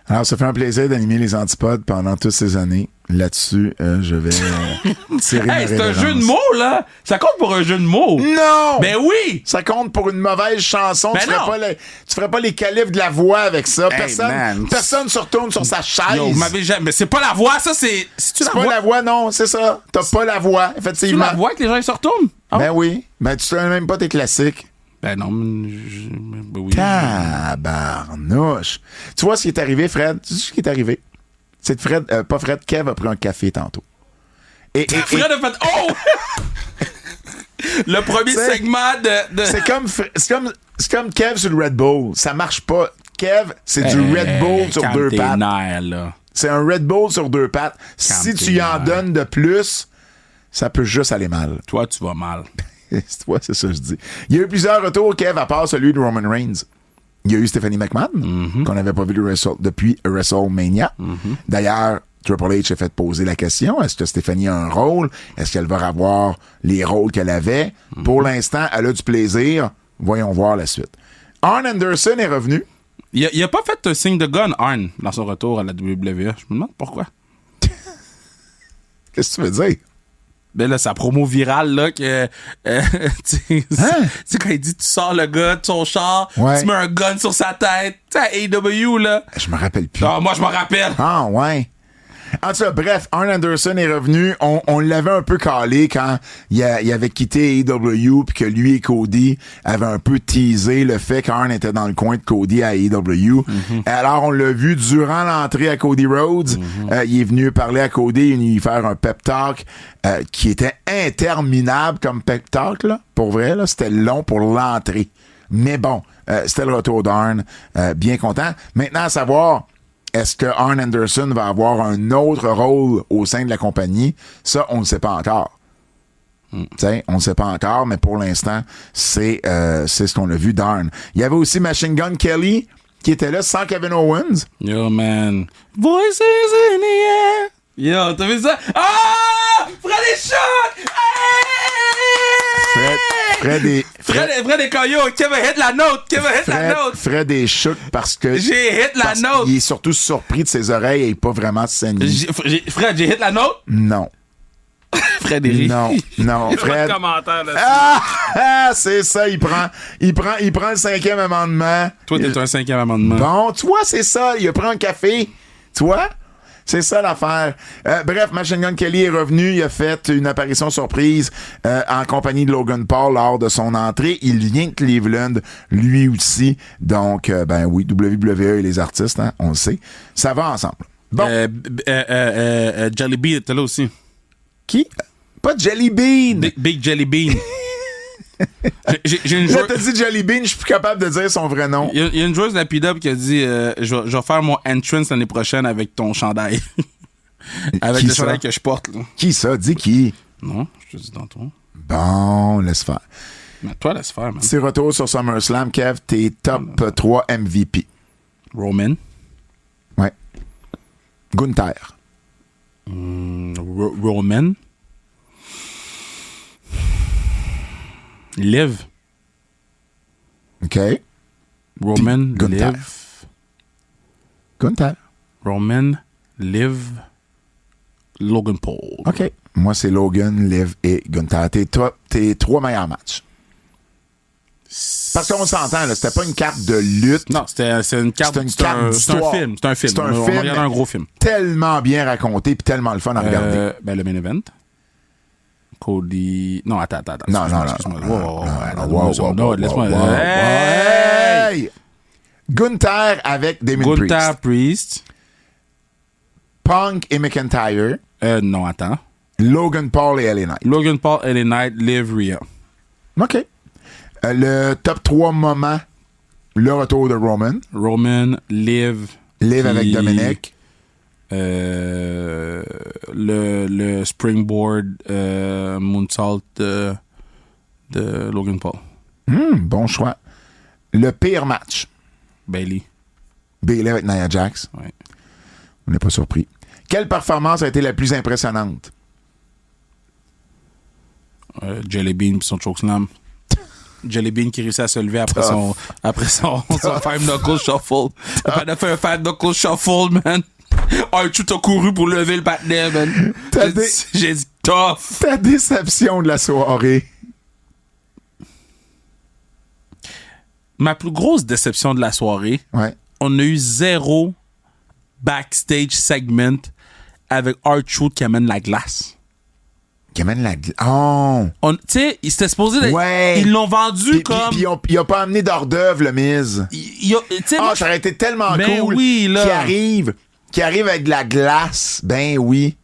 Alors, ça fait un plaisir d'animer les Antipodes pendant toutes ces années. Là-dessus, je vais tirer ma c'est un révérence. jeu de mots, là. Ça compte pour un jeu de mots. Non! Ben oui! Ça compte pour une mauvaise chanson. Ben tu ferais pas les califs de la voix avec ça. Hey, man. Personne se retourne sur sa chaise. Yo, vous m'avez jamais... Mais c'est pas la voix, ça, c'est... C'est pas la voix, non, c'est ça. T'as pas la voix, effectivement. C'est la voix que les gens ils se retournent? Ah. Ben oui. Ben tu sais même pas tes classiques. Ben non, ben oui. Tabarnouche. Tu vois ce qui est arrivé, Fred? Tu sais ce qui est arrivé? C'est que Fred, pas Fred, Kev a pris un café tantôt. Et Fred a fait... Oh! Le premier segment de... C'est comme Kev sur le Red Bull. Ça marche pas. Kev, c'est du Red Bull sur deux pattes. Là. C'est un Red Bull sur deux pattes. Si tu y en donnes de plus, ça peut juste aller mal. Toi, tu vas mal. Ouais, c'est ça que je dis. Il y a eu plusieurs retours, Kev, à part celui de Roman Reigns. Il y a eu Stephanie McMahon, qu'on n'avait pas vu depuis WrestleMania. D'ailleurs, Triple H a fait poser la question, est-ce que Stephanie a un rôle? Est-ce qu'elle va avoir les rôles qu'elle avait? Pour l'instant, elle a du plaisir. Voyons voir la suite. Arn Anderson est revenu. Il a pas fait un signe de gun, Arn, dans son retour à la WWE. Je me demande pourquoi. Qu'est-ce que tu veux dire? Ben là, sa promo virale, là, que, c'est quand il dit, tu sors le gars de son char, tu mets un gun sur sa tête, tu sais, AEW, là. Je me rappelle plus. Ah, moi, je me rappelle. Ah, ouais. En tout cas, bref, Arn Anderson est revenu. On l'avait un peu calé quand il avait quitté AEW puis que lui et Cody avaient un peu teasé le fait qu'Arn était dans le coin de Cody à AEW. Alors, on l'a vu durant l'entrée à Cody Rhodes. Il est venu parler à Cody, il est venu faire un pep talk qui était interminable comme pep talk, là. Pour vrai, là, c'était long pour l'entrée. Mais bon, c'était le retour d'Arn. Bien content. Maintenant, à savoir... Est-ce que Arn Anderson va avoir un autre rôle au sein de la compagnie? Ça, on ne sait pas encore. T'sais, on ne sait pas encore, mais pour l'instant, c'est ce qu'on a vu d'Arn. Il y avait aussi Machine Gun Kelly qui était là sans Kevin Owens. Yo, man. Voices in the air. Yo, t'as vu ça? Ah! Fred est choc! Fred est quand yo, Kevin hit la note! Fred est choc parce que... J'ai hit la note! Il est surtout surpris de ses oreilles et pas vraiment saigné. Fred, j'ai hit la note? Non. Fred est ri. Non, Fred. Commentaire là. C'est ça, il prend le 5e amendement. Toi, t'es un 5e amendement. Bon, tu vois, c'est ça, il a pris un café. Tu vois? C'est ça l'affaire. Bref, Machine Gun Kelly est revenu. Il a fait une apparition surprise en compagnie de Logan Paul lors de son entrée. Il vient de Cleveland, lui aussi. Donc, ben oui, WWE et les artistes, hein, on le sait. Ça va ensemble. Bon. Jelly Bean était là aussi. Qui? Pas Jelly Bean. Big Jelly Bean. J'ai une Là, t'as dit Jelly Bean, je suis plus capable de dire son vrai nom. Il y a une joueuse de la P-Dub qui a dit je vais faire mon entrance l'année prochaine avec ton chandail. Avec qui le ça? chandail que je porte. Là. Qui ça? Dis qui? Non, je te dis dans toi. Bon, laisse faire. Mais toi, laisse faire, man. Petit retour sur SummerSlam, Kev, t'es top 3 MVP. Roman. Ouais. Gunther. Roman. Liv. OK. Roman, Gunther. Liv. Gunther. Roman, Liv. Logan Paul. OK. Moi, c'est Logan, Liv et Gunther. Tes 3 meilleurs matchs. Parce qu'on s'entend, là, c'était pas une carte de lutte. Non, c'est une carte. C'est un film. C'est un film. On regarde un gros film. Tellement bien raconté puis tellement le fun à regarder. Le main event. Cody. Non, attends. Non. Laisse-moi. Hey! Gunther avec Damien Priest. Gunther Priest. Punk et McIntyre. Non, attends. Logan Paul et LA Knight. Logan Paul, LA Knight, Liv, Rhea. OK. Le top 3 moments. Le retour de Roman. Roman, Liv. Liv avec Dominic. Le springboard moonsault de Logan Paul. Bon choix. Le pire match. Bailey avec Nia Jax. Ouais. On n'est pas surpris. Quelle performance a été la plus impressionnante? Jelly Bean puis son chokeslam. Jelly Bean qui réussit à se lever après son Five Knuckle Shuffle. Il a fait un Five Knuckle Shuffle, man. Archie t'a couru pour lever le patinet, man. J'ai dit tough. Ta déception de la soirée. Ma plus grosse déception de la soirée, ouais. On a eu 0 backstage segment avec R-Truth qui amène la glace. Qui amène la glace. Oh! Tu sais, il s'était supposé... Ouais. Ils l'ont vendu comme... Puis il a pas amené d'hors d'œuvre, le Miz. Ça aurait été tellement cool. Oui, là. Qui arrive avec de la glace. Ben oui.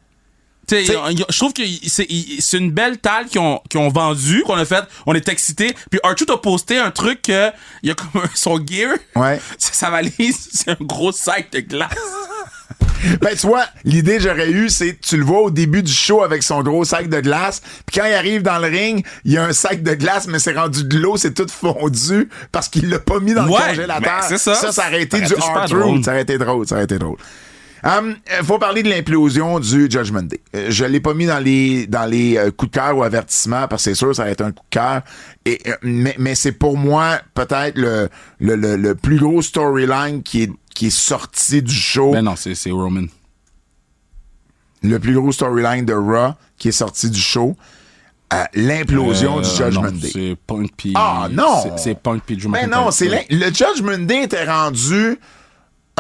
Je trouve que c'est une belle talle qu'ils ont vendue, qu'on a fait. On est excités. Puis R-Truth a posté un truc que il y a comme son gear. Ouais. Sa valise, c'est un gros sac de glace. Ben, tu vois, l'idée que j'aurais eue, c'est tu le vois au début du show avec son gros sac de glace, puis quand il arrive dans le ring, il y a un sac de glace, mais c'est rendu de l'eau, c'est tout fondu parce qu'il l'a pas mis dans le congélateur. C'est ça. Ça aurait été du R-Truth. Ça aurait été drôle. Faut parler de l'implosion du Judgment Day. Je l'ai pas mis dans les coups de cœur ou avertissements parce que c'est sûr ça va être un coup de cœur. Mais c'est pour moi peut-être le plus gros storyline qui est sorti du show. Ben non, c'est Roman. Le plus gros storyline de Raw qui est sorti du show. L'implosion du Judgment Day. C'est Punk pis... Ah non! C'est Punk pis Drew McIntyre. Mais non, le Judgment Day était rendu...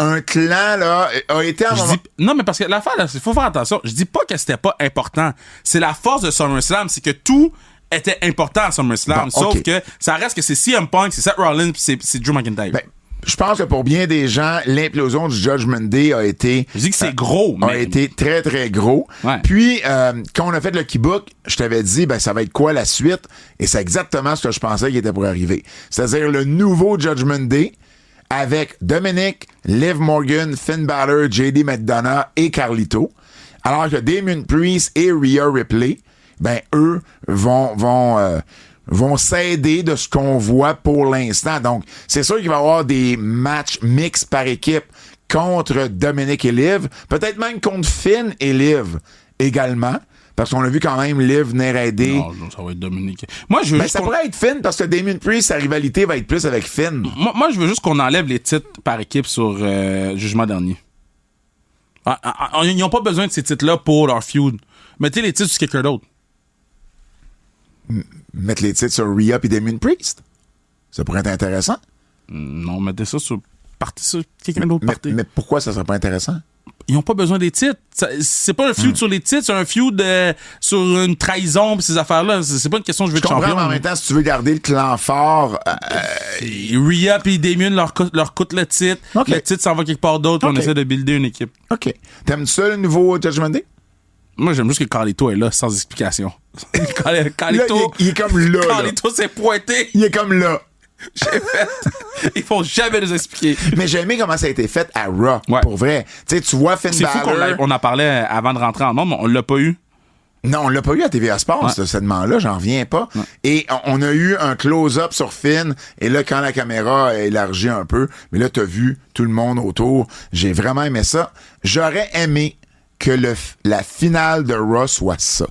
Un clan, là, a été en moment... Non, mais parce que l'affaire, là, il faut faire attention. Je dis pas que c'était pas important. C'est la force de SummerSlam, c'est que tout était important à SummerSlam. Bon, sauf que ça reste que c'est CM Punk, c'est Seth Rollins, c'est Drew McIntyre. Ben, je pense que pour bien des gens, l'implosion du Judgment Day a été... Je dis que c'est gros, a été très, très gros. Ouais. Puis, quand on a fait le Keybook, je t'avais dit, ben, ça va être quoi la suite? Et c'est exactement ce que je pensais qui était pour arriver. C'est-à-dire le nouveau Judgment Day, avec Dominic, Liv Morgan, Finn Balor, JD McDonough et Carlito. Alors que Damien Priest et Rhea Ripley, ben, eux vont s'aider de ce qu'on voit pour l'instant. Donc, c'est sûr qu'il va y avoir des matchs mix par équipe contre Dominic et Liv. Peut-être même contre Finn et Liv également. Parce qu'on a vu quand même Liv venir aider. Non, ça va être Dominique. Moi, je veux juste ça pourrait être Finn parce que Damien Priest, sa rivalité va être plus avec Finn. Moi, je veux juste qu'on enlève les titres par équipe sur Jugement Dernier. Ils n'ont pas besoin de ces titres-là pour leur feud. Mettez les titres sur quelqu'un d'autre. Mettre les titres sur Rhea et Damien Priest. Ça pourrait être intéressant. Non, mettez ça sur quelqu'un d'autre. Mais pourquoi ça serait pas intéressant? Ils n'ont pas besoin des titres. C'est pas un feud sur les titres, c'est un feud sur une trahison pis ces affaires-là. C'est pas une question de je veux être champion. Mais en même temps, si tu veux garder le clan fort... Rhea et Damien leur coûtent le titre. Okay. Le titre s'en va quelque part d'autre. On essaie de builder une équipe. OK. T'aimes ça, le nouveau Judgment Day? Moi, j'aime juste que Carlito est là, sans explication. Carlito... Là, il est comme là. Carlito s'est pointé. Il est comme là. J'ai fait. Ils font jamais nous expliquer. Mais j'ai aimé comment ça a été fait à Raw. Ouais. Pour vrai. Tu sais, tu vois Finn Balor. C'est fou qu'on en parlait avant de rentrer en nombre, mais on l'a pas eu. Non, on l'a pas eu à TVA Sport, ce segment-là, j'en reviens pas. Ouais. Et on a eu un close-up sur Finn, et là, quand la caméra a élargi un peu, mais là, t'as vu tout le monde autour. J'ai vraiment aimé ça. J'aurais aimé que la finale de Raw soit ça.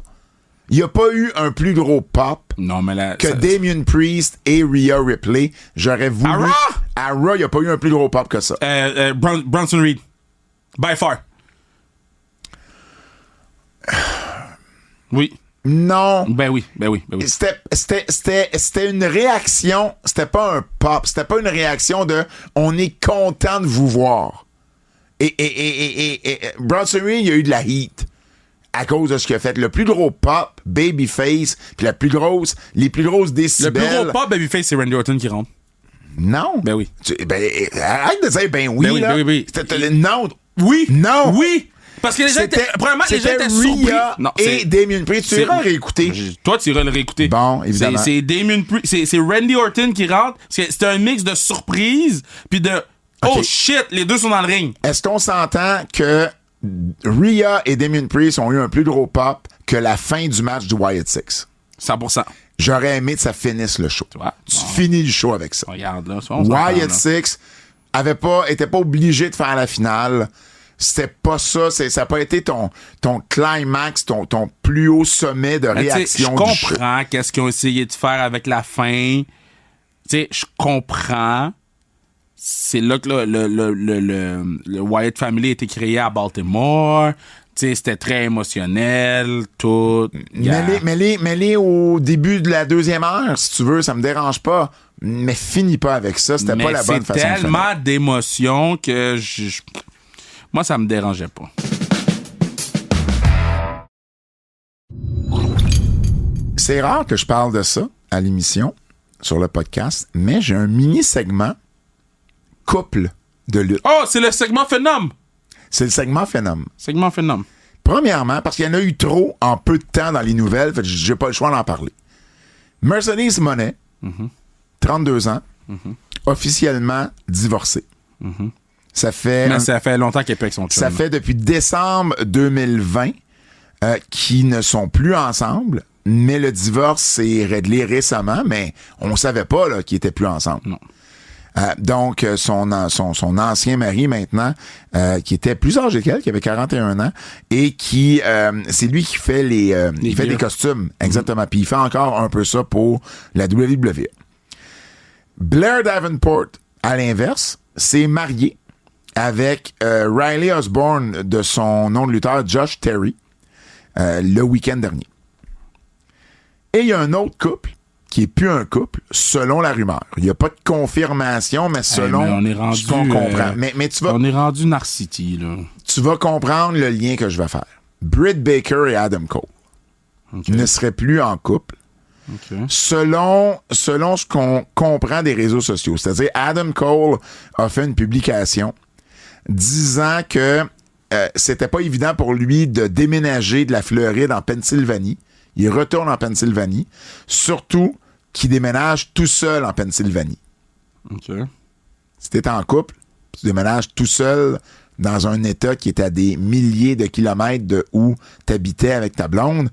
Il n'y a pas eu un plus gros pop que Damien Priest et Rhea Ripley. J'aurais voulu... À Raw, il n'y a pas eu un plus gros pop que ça. Bronson Reed. By far. Oui. Non. Ben oui. C'était une réaction, c'était pas un pop, c'était pas une réaction de « on est content de vous voir ». Et Bronson Reed, il y a eu de la heat à cause de ce qu'il a fait. Le plus gros pop, Babyface, puis les plus grosses décibels. Le plus gros pop, Babyface, c'est Randy Orton qui rentre. Non. Ben oui. Arrête de dire ben oui, là. Oui. Non. Oui. Non. Oui. Parce que les gens étaient, premièrement, les gens étaient surpris. Non, et Damien Priest. Tu iras réécouter. Toi, tu iras le réécouter. Bon, évidemment. C'est Damien Priest. C'est Randy Orton qui rentre. C'est un mix de surprise puis de oh shit, les deux sont dans le ring. Est-ce qu'on s'entend que Rhea et Damien Priest ont eu un plus gros pop que la fin du match du Wyatt Six? 100%. J'aurais aimé que ça finisse le show. Tu finis le show avec ça. Regarde, là. Wyatt Six était pas obligé de faire la finale. C'était pas ça. Ça n'a pas été ton climax, ton plus haut sommet de réaction du show. Je comprends qu'est-ce qu'ils ont essayé de faire avec la fin. Tu sais, je comprends. C'est là que le Wyatt Family a été créé à Baltimore. Tu sais, c'était très émotionnel, tout. Mets-les au début de la deuxième heure, si tu veux, ça me dérange pas. Mais finis pas avec ça, c'était pas la bonne façon de faire. C'est tellement d'émotions que moi, ça me dérangeait pas. C'est rare que je parle de ça à l'émission, sur le podcast, mais j'ai un mini-segment couple de lutte. Oh, c'est le segment Phénom! C'est le segment Phénom. Segment Phénom. Premièrement, parce qu'il y en a eu trop en peu de temps dans les nouvelles, fait que j'ai pas le choix d'en parler. Mercedes Moné, 32 ans, officiellement divorcée. Ça fait longtemps qu'elle est avec son chum. Ça fait depuis décembre 2020 qu'ils ne sont plus ensemble, mais le divorce s'est réglé récemment, mais on savait pas là, qu'ils étaient plus ensemble. Non. Donc, son ancien mari maintenant, qui était plus âgé qu'elle, qui avait 41 ans, et qui c'est lui qui fait il fait des costumes, exactement. Puis il fait encore un peu ça pour la WWE. Blair Davenport, à l'inverse, s'est marié avec Riley Osborne de son nom de lutteur Josh Terry le week-end dernier. Et il y a un autre couple qui est plus un couple, selon la rumeur. Il n'y a pas de confirmation, mais selon ce qu'on comprend. Mais tu vas... On est rendu Narcity, là. Tu vas comprendre le lien que je vais faire. Britt Baker et Adam Cole ne seraient plus en couple. Selon ce qu'on comprend des réseaux sociaux. C'est-à-dire, Adam Cole a fait une publication disant que c'était pas évident pour lui de déménager de la Floride en Pennsylvanie. Il retourne en Pennsylvanie. Surtout qu'il déménage tout seul en Pennsylvanie. Si t'es en couple, tu déménages tout seul dans un état qui est à des milliers de kilomètres de où t'habitais avec ta blonde,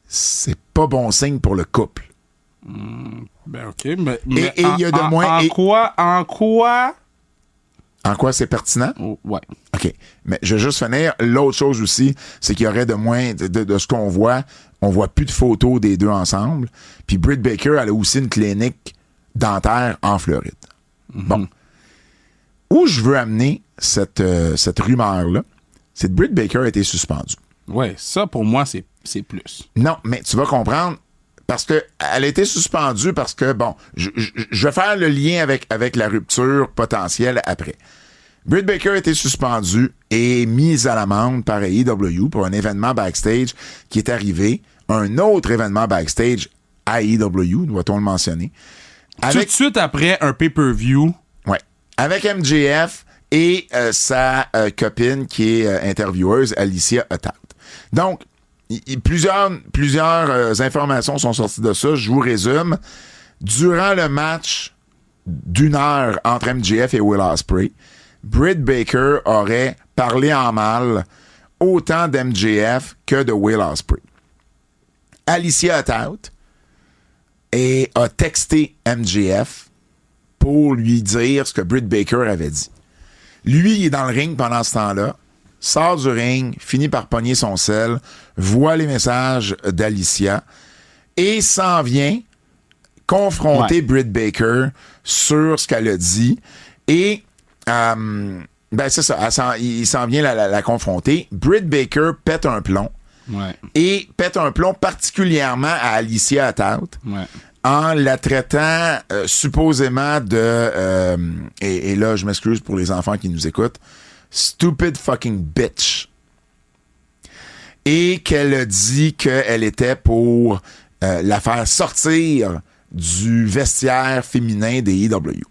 c'est pas bon signe pour le couple. Ben OK, mais et il y a de moins... En quoi? En quoi c'est pertinent? Oh, ouais. OK. Mais je vais juste finir. L'autre chose aussi, c'est qu'il y aurait de moins de ce qu'on voit. On voit plus de photos des deux ensemble. Puis Britt Baker, elle a aussi une clinique dentaire en Floride. Bon. Où je veux amener cette rumeur-là, c'est que Britt Baker a été suspendue. Ouais, ça, pour moi, c'est plus. Non, mais tu vas comprendre, parce que elle a été suspendue parce que, bon, je vais faire le lien avec la rupture potentielle après. Britt Baker a été suspendue et mise à l'amende par AEW pour un événement backstage qui est arrivé. Un autre événement backstage à AEW, doit-on le mentionner. Tout de suite après un pay-per-view. Ouais. Avec MJF et sa copine qui est intervieweuse, Alicia Atout. Donc, plusieurs informations sont sorties de ça. Je vous résume. Durant le match d'1 heure entre MJF et Will Ospreay, Britt Baker aurait parlé en mal autant d'MJF que de Will Ospreay. Alicia Atout a texté MJF pour lui dire ce que Britt Baker avait dit. Lui, il est dans le ring pendant ce temps-là, sort du ring, finit par pogner son sel, voit les messages d'Alicia et s'en vient confronter Britt Baker sur ce qu'elle a dit. Et c'est ça, il s'en vient la confronter. Britt Baker pète un plomb Ouais. et pète un plomb particulièrement à Alicia Atout. Ouais. En la traitant supposément de... et là, je m'excuse pour les enfants qui nous écoutent. Stupid fucking bitch. Et qu'elle a dit qu'elle était pour la faire sortir du vestiaire féminin des EW.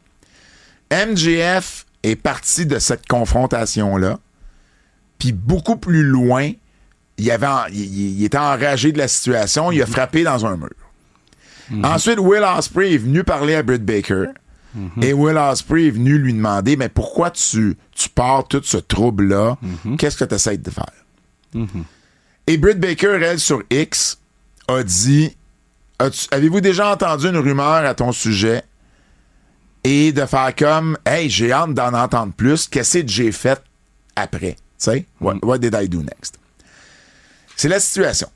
MJF est parti de cette confrontation-là, puis beaucoup plus loin, il était enragé de la situation, il a frappé dans un mur. Ensuite, Will Ospreay est venu parler à Britt Baker, et Will Ospreay est venu lui demander, mais pourquoi tu pars tout ce trouble-là? Qu'est-ce que tu essaies de faire? Et Britt Baker, elle, sur X, a dit, avez-vous déjà entendu une rumeur à ton sujet? Et de faire comme, hey, j'ai hâte d'en entendre plus. Qu'est-ce que j'ai fait après? Tu sais, what did I do next? C'est la situation.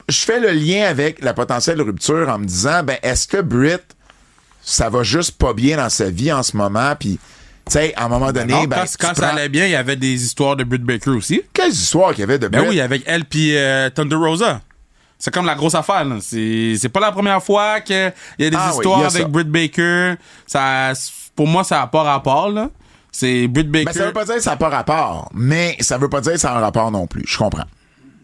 Je fais le lien avec la potentielle rupture en me disant, ben, est-ce que Britt, ça va juste pas bien dans sa vie en ce moment? Puis, tu sais, à un moment donné, Non, ben. quand ça allait bien, il y avait des histoires de Britt Baker aussi. Quelles histoires qu'il y avait de Britt? Ben oui, avec elle puis Thunder Rosa. C'est comme la grosse affaire, là. C'est pas la première fois qu'il y a des histoires oui, avec Britt Baker. Ça, pour moi, ça n'a pas rapport, là. C'est Britt Baker. Ben, ça veut pas dire que ça n'a pas rapport, mais ça veut pas dire que ça a un rapport non plus. Je comprends.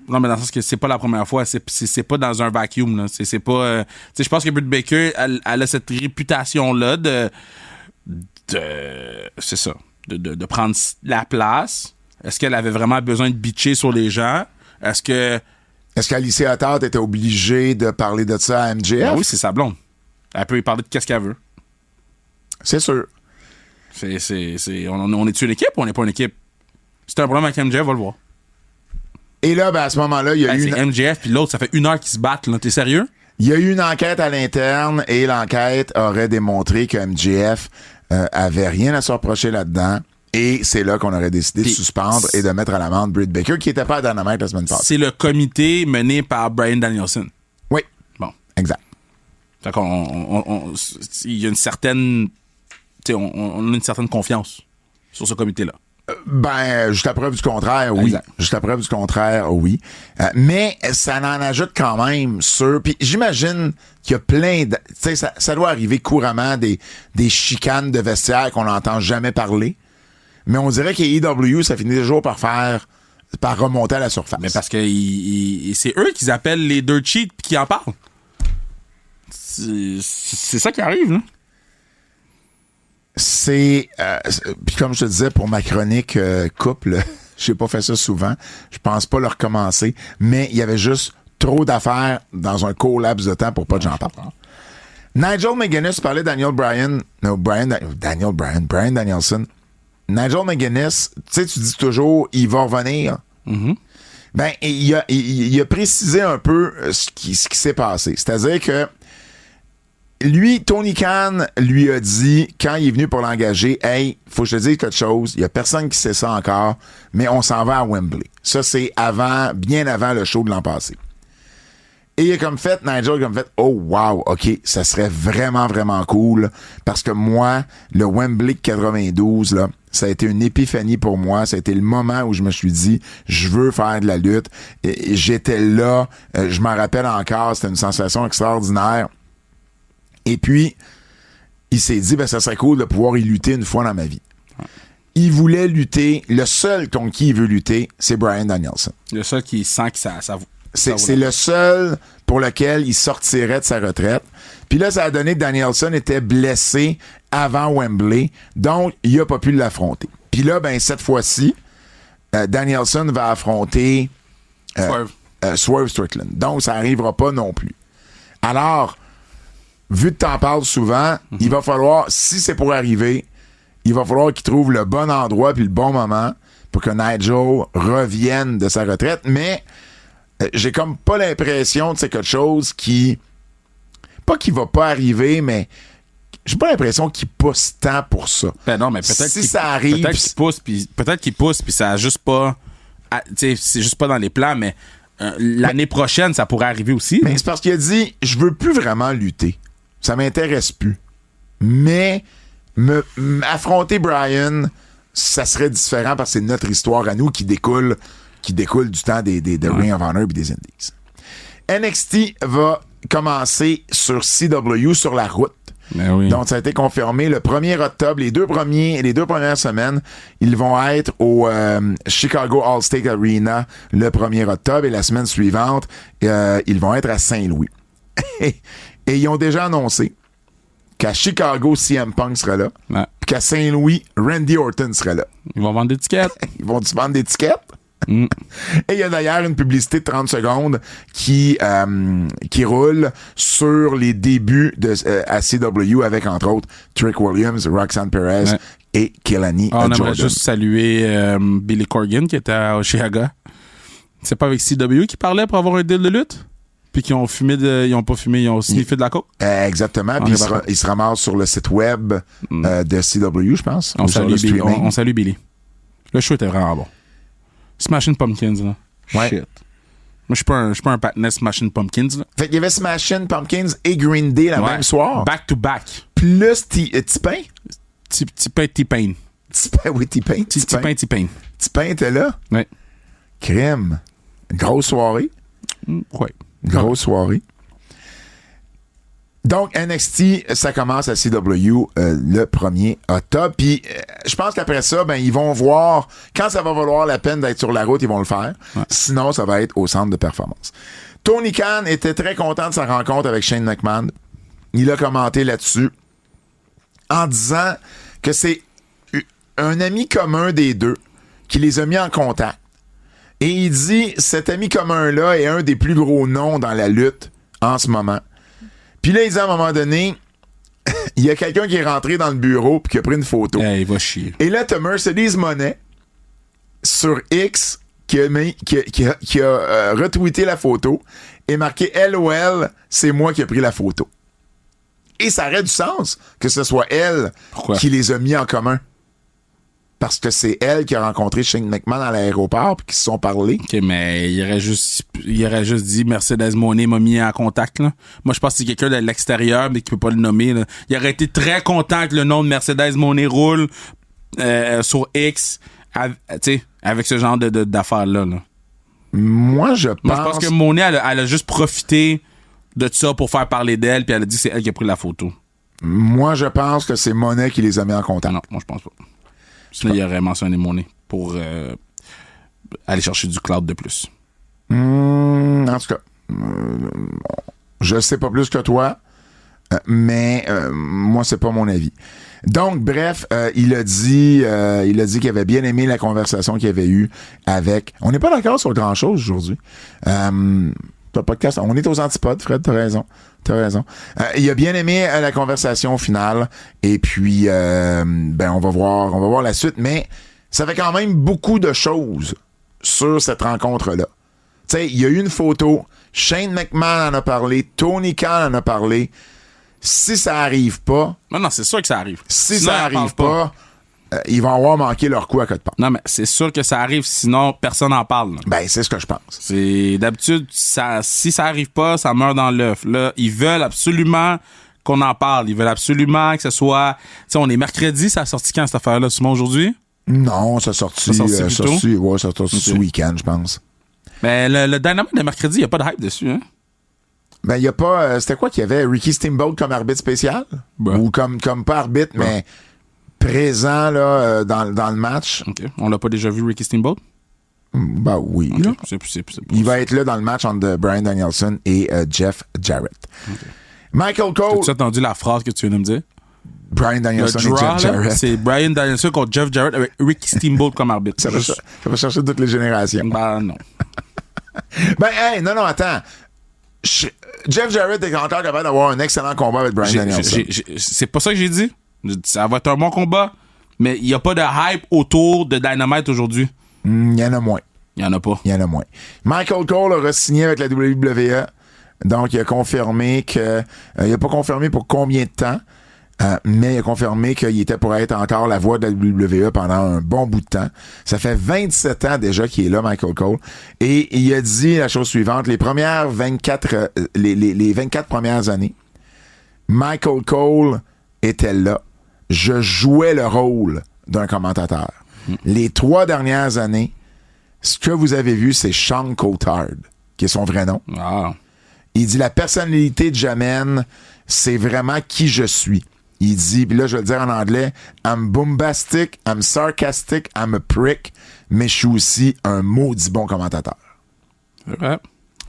Non, mais dans le sens que c'est pas la première fois. C'est pas dans un vacuum, là. C'est pas... tu sais, je pense que Britt Baker, elle a cette réputation-là c'est ça. De prendre la place. Est-ce qu'elle avait vraiment besoin de bitcher sur les gens? Est-ce qu'Alicia Atout était obligée de parler de ça à MJF? Ben oui, c'est sa blonde. Elle peut y parler de qu'est-ce qu'elle veut. C'est sûr. On est-tu une équipe ou on n'est pas une équipe? Si t'as un problème avec MJF, va le voir. Et là, ben, à ce moment-là, il y a eu... C'est MJF puis l'autre, ça fait 1 heure qu'ils se battent, là. T'es sérieux? Il y a eu une enquête à l'interne et l'enquête aurait démontré que MJF avait rien à se reprocher là-dedans. Et c'est là qu'on aurait décidé de suspendre et de mettre à l'amende Britt Baker, qui était pas à Dynamite la semaine passée. C'est le comité mené par Bryan Danielson. Oui. Bon. Exact. Fait qu'on... il y a une certaine... Tu sais, on a une certaine confiance sur ce comité-là. Ben, jusqu'à preuve du contraire, oui. Exact. Jusqu'à preuve du contraire, oui. Mais ça en ajoute quand même sur... Puis j'imagine qu'il y a plein de... Tu sais, ça doit arriver couramment des chicanes de vestiaire qu'on n'entend jamais parler. Mais on dirait qu'AEW, ça finit toujours par remonter à la surface. Mais parce que c'est eux qui appellent les dirt sheets pis qui en parlent. C'est ça qui arrive, là. Puis comme je te disais, pour ma chronique couple, j'ai pas fait ça souvent. Je pense pas le recommencer. Mais il y avait juste trop d'affaires dans un court laps de temps pour pas que j'en parle. Nigel McGuinness parlait Brian Danielson. Nigel McGuinness, tu sais, tu dis toujours, il va revenir. Mm-hmm. Ben, il a précisé un peu ce qui s'est passé. C'est-à-dire que lui, Tony Khan lui a dit, quand il est venu pour l'engager, hey, faut que je te dise quelque chose, il y a personne qui sait ça encore, mais on s'en va à Wembley. Ça, c'est bien avant le show de l'an passé. Et il a Nigel a fait, oh wow, ok, ça serait vraiment, vraiment cool, parce que moi, le Wembley 92, là, ça a été une épiphanie pour moi. Ça a été le moment où je me suis dit, je veux faire de la lutte. Et j'étais là, je m'en rappelle encore, c'était une sensation extraordinaire. Et puis, il s'est dit, ben, ça serait cool de pouvoir y lutter une fois dans ma vie. Il voulait lutter. Le seul contre qui il veut lutter, c'est Bryan Danielson. Le seul qui sent que ça c'est le seul pour lequel il sortirait de sa retraite. Puis là, ça a donné que Danielson était blessé avant Wembley, donc il a pas pu l'affronter. Puis là, ben cette fois-ci, Danielson va affronter Swerve Strickland. Donc, ça n'arrivera pas non plus. Alors, vu que t'en parles souvent, il va falloir, si c'est pour arriver, il va falloir qu'il trouve le bon endroit puis le bon moment pour que Nigel revienne de sa retraite. Mais j'ai comme pas l'impression que c'est quelque chose qui... Pas qu'il va pas arriver, mais j'ai pas l'impression qu'il pousse tant pour ça. Ben non, mais peut-être si ça arrive... Peut-être qu'il pousse, puis ça a juste pas... Tu sais, c'est juste pas dans les plans, mais l'année prochaine, ça pourrait arriver aussi. Mais c'est parce qu'il a dit, je veux plus vraiment lutter. Ça m'intéresse plus. Mais affronter Bryan, ça serait différent parce que c'est notre histoire à nous qui découle qui découle du temps des Ring of Honor et des Indies. NXT va commencer sur CW, sur la route. Ben oui. Donc, ça a été confirmé le 1er octobre. Les deux premières semaines, ils vont être au Chicago All-State Arena le 1er octobre. Et la semaine suivante, ils vont être à Saint-Louis. Et ils ont déjà annoncé qu'à Chicago, CM Punk sera là. Ouais. Puis qu'à Saint-Louis, Randy Orton sera là. Ils vont vendre des tickets. Ils vont-tu vendre des tickets? Et il y a d'ailleurs une publicité de 30 secondes qui roule sur les débuts de à CW avec, entre autres, Trick Williams, Roxanne Perez et Kelani On Jordan. aimerait juste saluer Billy Corgan qui était à Oshiaga. C'est pas avec CW qui parlait pour avoir un deal de lutte? Puis qu'ils ont fumé ils ont pas fumé, ils ont sniffé de la coke? Exactement. Puis il se ramasse sur le site web de CW, je pense. On salue Billy. Le show était vraiment bon. Smashing Pumpkins, là. Ouais. Shit. Moi, je suis pas un patinet Smashing Pumpkins, là. Fait qu'il y avait Smashing Pumpkins et Green Day le même soir. Back to back. Plus T-Pain. T-Pain. T-Pain, oui, T-Pain. T-Pain. T-Pain était là. Ouais. Crème. Grosse soirée. Ouais. Grosse soirée. Donc, NXT, ça commence à CW le 1er octobre. Puis, je pense qu'après ça, ben ils vont voir, quand ça va valoir la peine d'être sur la route, ils vont le faire. Ouais. Sinon, ça va être au centre de performance. Tony Khan était très content de sa rencontre avec Shane McMahon. Il a commenté là-dessus en disant que c'est un ami commun des deux qui les a mis en contact. Et il dit, cet ami commun-là est un des plus gros noms dans la lutte en ce moment. Puis là, il dit à un moment donné, il y a quelqu'un qui est rentré dans le bureau puis qui a pris une photo. Il va chier. Et là, t'as Mercedes Monet sur X qui a retweeté la photo et marqué LOL, c'est moi qui ai pris la photo. Et ça aurait du sens que ce soit elle qui les a mis en commun. Parce que c'est elle qui a rencontré Shane McMahon à l'aéroport puis qu'ils se sont parlé. OK, mais il aurait juste dit Mercedes Moné m'a mis en contact, là. Moi, je pense que c'est quelqu'un de l'extérieur, mais qui peut pas le nommer, là. Il aurait été très content que le nom de Mercedes Moné roule sur X, avec ce genre d'affaires-là, là. Moi, je pense que Moné, elle a juste profité de ça pour faire parler d'elle, puis elle a dit que c'est elle qui a pris la photo. Moi, je pense que c'est Monet qui les a mis en contact. Non, moi, je pense pas. Sinon, il aurait mentionné Monet pour aller chercher du cloud de plus. En tout cas, je sais pas plus que toi, mais moi, c'est pas mon avis. Donc, bref, il a dit qu'il avait bien aimé la conversation qu'il avait eue avec... On n'est pas d'accord sur grand-chose aujourd'hui. Podcast, on est aux antipodes, Fred, t'as raison. Il a bien aimé la conversation finale et puis on va voir la suite, mais ça fait quand même beaucoup de choses sur cette rencontre-là. Tu sais, il y a eu une photo, Shane McMahon en a parlé, Tony Khan en a parlé. Si ça arrive pas... Non, c'est sûr que ça arrive. Si ça arrive pas, ils vont avoir manqué leur coup à quelque part. Non, mais c'est sûr que ça arrive, sinon personne n'en parle. Là. Ben, c'est ce que je pense. C'est d'habitude, si ça arrive pas, ça meurt dans l'œuf. Là, ils veulent absolument qu'on en parle. Ils veulent absolument que ce soit... Tu sais, on est mercredi, ça a sorti quand cette affaire-là? Sûrement aujourd'hui? Non, ça a sorti ce week-end, je pense. Mais le Dynamite de mercredi, il n'y a pas de hype dessus, hein? Ben, il n'y a pas... c'était quoi qu'il y avait? Ricky Steamboat comme arbitre spécial? Ben. Ou comme pas arbitre, ben. Mais présent là dans le match. OK. On l'a pas déjà vu, Ricky Steamboat? Ben oui. Okay. Là. Il va être là dans le match entre Bryan Danielson et Jeff Jarrett. Okay. Michael Cole... T'as-tu entendu la phrase que tu viens de me dire? Bryan Danielson et Jeff Jarrett. C'est Bryan Danielson contre Jeff Jarrett avec Ricky Steamboat comme arbitre. Ça va chercher toutes les générations. Ben non. Non, attends. Jeff Jarrett est encore capable d'avoir un excellent combat avec Bryan Danielson. C'est pas ça que j'ai dit. Ça va être un bon combat, mais il n'y a pas de hype autour de Dynamite aujourd'hui. Il y en a moins. Il y en a pas. Il y en a moins. Michael Cole a re-signé avec la WWE. Donc, il a confirmé que... il n'a pas confirmé pour combien de temps, mais il a confirmé qu'il était pour être encore la voix de la WWE pendant un bon bout de temps. Ça fait 27 ans déjà qu'il est là, Michael Cole. Et il a dit la chose suivante. Les 24 premières années, Michael Cole était là. Je jouais le rôle d'un commentateur. Les 3 dernières années, ce que vous avez vu, c'est Sean Coulthard, qui est son vrai nom. Ah. Il dit, la personnalité de Jamel, c'est vraiment qui je suis. Il dit, puis là, je vais le dire en anglais, I'm bombastic, I'm sarcastic, I'm a prick, mais je suis aussi un maudit bon commentateur. C'est vrai.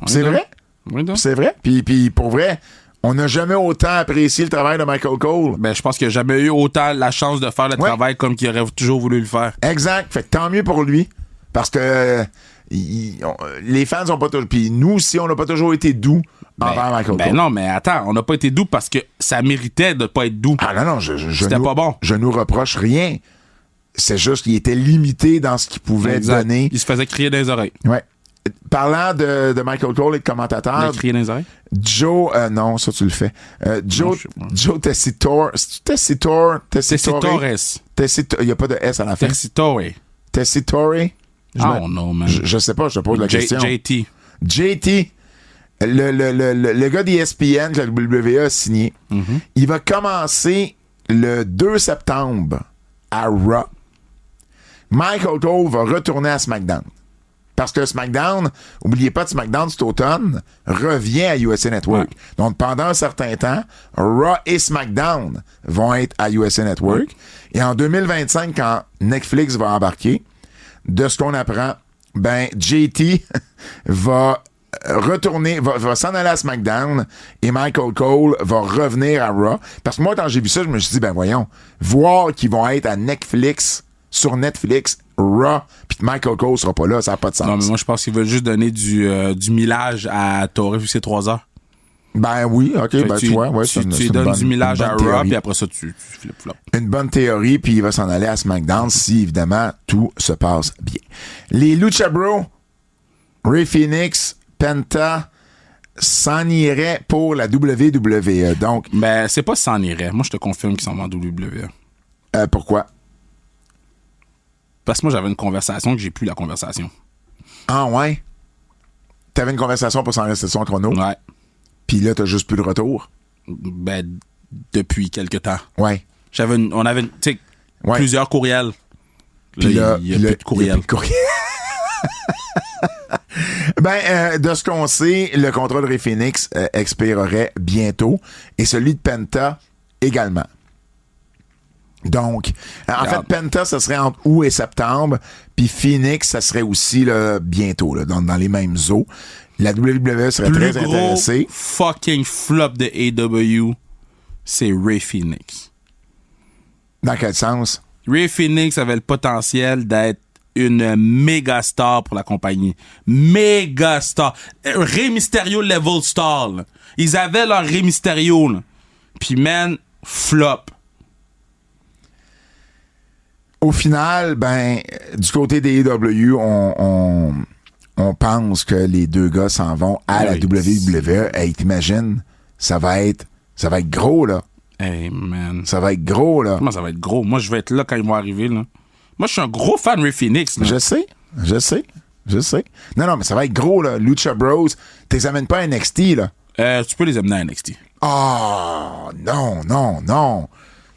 C'est vrai? Oui, donc. C'est vrai. Puis pour vrai, on n'a jamais autant apprécié le travail de Michael Cole. Ben, je pense qu'il n'a jamais eu autant la chance de faire le travail comme qu'il aurait toujours voulu le faire. Exact. Fait que tant mieux pour lui. Parce que les fans ont pas toujours. Puis nous aussi, on n'a pas toujours été doux envers Michael Cole. Non, mais attends, on n'a pas été doux parce que ça méritait de pas être doux. Ah non, C'était pas bon. Je nous reproche rien. C'est juste qu'il était limité dans ce qu'il pouvait donner. Il se faisait crier dans les oreilles. Ouais. Parlant de Michael Cole et de commentateur, Crier dans les oreilles? Joe, non, ça tu le fais. Joe Tessitore. Tessitore. Il n'y a pas de S à la fin. Tessitore. Non, man. Je sais pas, je te pose la question. JT. JT, le gars d'ESPN que la WWE a signé, il va commencer le 2 septembre à Raw. Michael Cole va retourner à SmackDown. Parce que SmackDown, oubliez pas de SmackDown cet automne, revient à USA Network. Ouais. Donc, pendant un certain temps, Raw et SmackDown vont être à USA Network. Ouais. Et en 2025, quand Netflix va embarquer, de ce qu'on apprend, ben, JT va retourner, va s'en aller à SmackDown et Michael Cole va revenir à Raw. Parce que moi, quand j'ai vu ça, je me suis dit, ben voyons, voir qu'ils vont être à Netflix, sur Netflix, Raw, puis Michael Cole sera pas là, ça n'a pas de sens. Non, mais moi, je pense qu'ils veulent juste donner du millage à Torre vu que c'est 3 heures. Ben oui, OK, ben tu vois. Ouais, tu donnes du millage à Raw, puis après ça, tu flip-flop. Une bonne théorie, puis il va s'en aller à SmackDown si, évidemment, tout se passe bien. Les Lucha Bros, Ray Phoenix, Penta, s'en iraient pour la WWE. Donc, ben, c'est pas s'en irait. Moi, je te confirme qu'ils s'en vont en WWE. Pourquoi? Parce que moi, j'avais une conversation que j'ai plus la conversation. Ah ouais? T'avais une conversation pour s'en rester son chrono? Ouais. Puis là, t'as juste plus le retour? Ben, depuis quelque temps. Ouais. On avait, tu sais, plusieurs courriels. Puis là, il y a plus de courriels. Ben, de ce qu'on sait, le contrat de Ray Phoenix expirerait bientôt et celui de Penta également. Donc, en fait, Penta, ça serait entre août et septembre, puis Phoenix, ça serait aussi là, bientôt, là, dans les mêmes eaux. La WWE serait très intéressée. Le gros fucking flop de AEW, c'est Ray Phoenix. Dans quel sens? Ray Phoenix avait le potentiel d'être une méga star pour la compagnie. Méga star. Rey Mysterio level star. Là. Ils avaient leur Rey Mysterio. Là. Puis, man, flop. Au final, ben, du côté des AEW, on pense que les deux gars s'en vont à la WWE. Hey, t'imagines? Ça va être gros, là. Hey, man. Ça va être gros, là. Comment ça va être gros? Moi, je vais être là quand ils vont arriver, là. Moi, je suis un gros fan de Ray Phoenix, là. Je sais. Non, mais ça va être gros, là. Lucha Bros, t'es amènes pas à NXT, là. Tu peux les amener à NXT. Oh, non.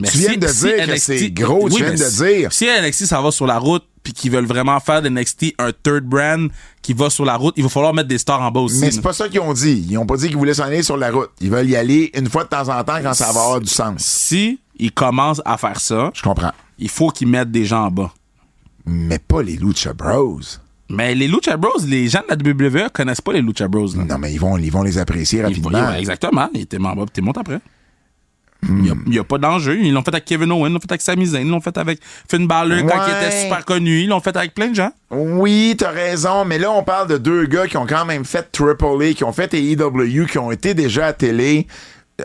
Mais tu viens de dire que c'est gros, tu viens de dire. Si NXT, ça va sur la route, puis qu'ils veulent vraiment faire de NXT un third brand qui va sur la route, il va falloir mettre des stars en bas aussi. Mais c'est pas ça qu'ils ont dit. Ils ont pas dit qu'ils voulaient s'en aller sur la route. Ils veulent y aller une fois de temps en temps quand ça va avoir du sens. Si ils commencent à faire ça, je comprends. Il faut qu'ils mettent des gens en bas. Mais pas les Lucha Bros. Mais les Lucha Bros, les gens de la WWE connaissent pas les Lucha Bros. Là. Non, mais ils vont les apprécier rapidement. Exactement. Ils étaient en bas, puis t'es monté après. Il n'y a pas d'enjeu. Ils l'ont fait avec Kevin Owens, ils l'ont fait avec Sami Zayn, ils l'ont fait avec Finn Balor quand il était super connu, ils l'ont fait avec plein de gens. Oui, t'as raison, mais là, on parle de deux gars qui ont quand même fait AAA, qui ont fait AEW, qui ont été déjà à télé.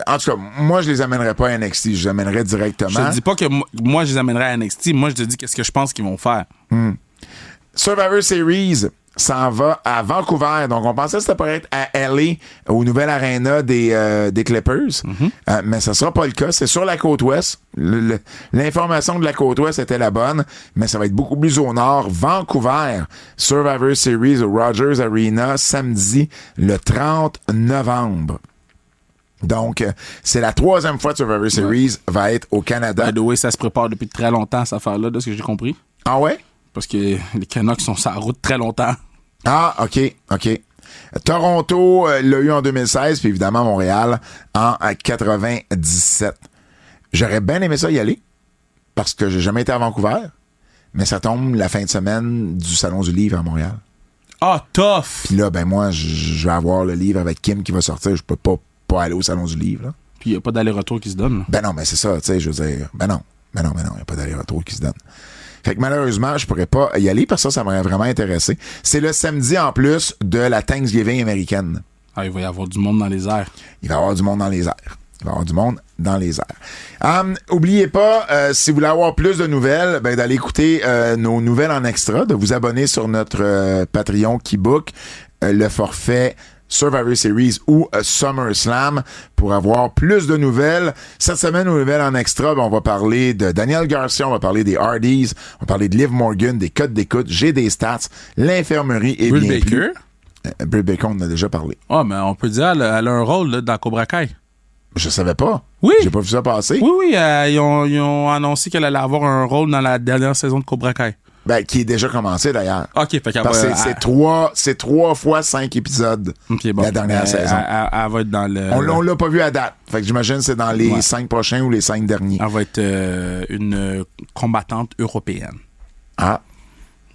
En tout cas, moi, je les amènerais pas à NXT, je les amènerais directement. Je te dis pas que moi, je les amènerais à NXT, moi, je te dis qu'est-ce que je pense qu'ils vont faire. Survivor Series s'en va à Vancouver. Donc, on pensait que c'était pour être à LA, au nouvel aréna des Clippers. Mais ça sera pas le cas. C'est sur la côte ouest. L'information de la côte ouest était la bonne, mais ça va être beaucoup plus au nord. Vancouver, Survivor Series au Rogers Arena, samedi, le 30 novembre. Donc, c'est la 3e fois que Survivor Series va être au Canada. By the way, ça se prépare depuis très longtemps, cette affaire-là, de ce que j'ai compris. Ah ouais? Parce que les Canucks sont sur la route très longtemps. Ah, OK. Toronto l'a eu en 2016, puis évidemment Montréal en 97. J'aurais bien aimé ça y aller, parce que j'ai jamais été à Vancouver, mais ça tombe la fin de semaine du Salon du Livre à Montréal. Ah, tough! Puis là, ben moi, je vais avoir le livre avec Kim qui va sortir. Je peux pas aller au Salon du Livre, là. Puis il n'y a pas d'aller-retour qui se donne. Là. Ben non, mais c'est ça, tu sais, je veux dire. Ben non, il n'y a pas d'aller-retour qui se donne. Fait que malheureusement, je pourrais pas y aller parce que ça m'aurait vraiment intéressé. C'est le samedi en plus de la Thanksgiving américaine. Ah, il va y avoir du monde dans les airs. Il va y avoir du monde dans les airs. Oubliez pas, si vous voulez avoir plus de nouvelles, ben d'aller écouter nos nouvelles en extra, de vous abonner sur notre Patreon Keybook, le forfait Survivor Series ou SummerSlam pour avoir plus de nouvelles. Cette semaine, aux nouvelles en extra, ben, on va parler de Daniel Garcia, on va parler des Hardys, on va parler de Liv Morgan, des codes d'écoute, j'ai des stats, l'infirmerie et Britt bien Baker. plus. Britt Baker, on en a déjà parlé. Ah, mais on peut dire elle a un rôle là, dans Cobra Kai. Je savais pas. Oui. J'ai pas vu ça passer. Oui, ils ont annoncé qu'elle allait avoir un rôle dans la dernière saison de Cobra Kai. Ben, qui est déjà commencé d'ailleurs. OK, fait qu'elle Parce va... que c'est 3 fois 5 épisodes Okay, bon. la dernière saison. Elle va être dans le... On l'a pas vu à date. Fait que j'imagine que c'est dans les 5 prochains ou les 5 derniers. Elle va être une combattante européenne. Ah.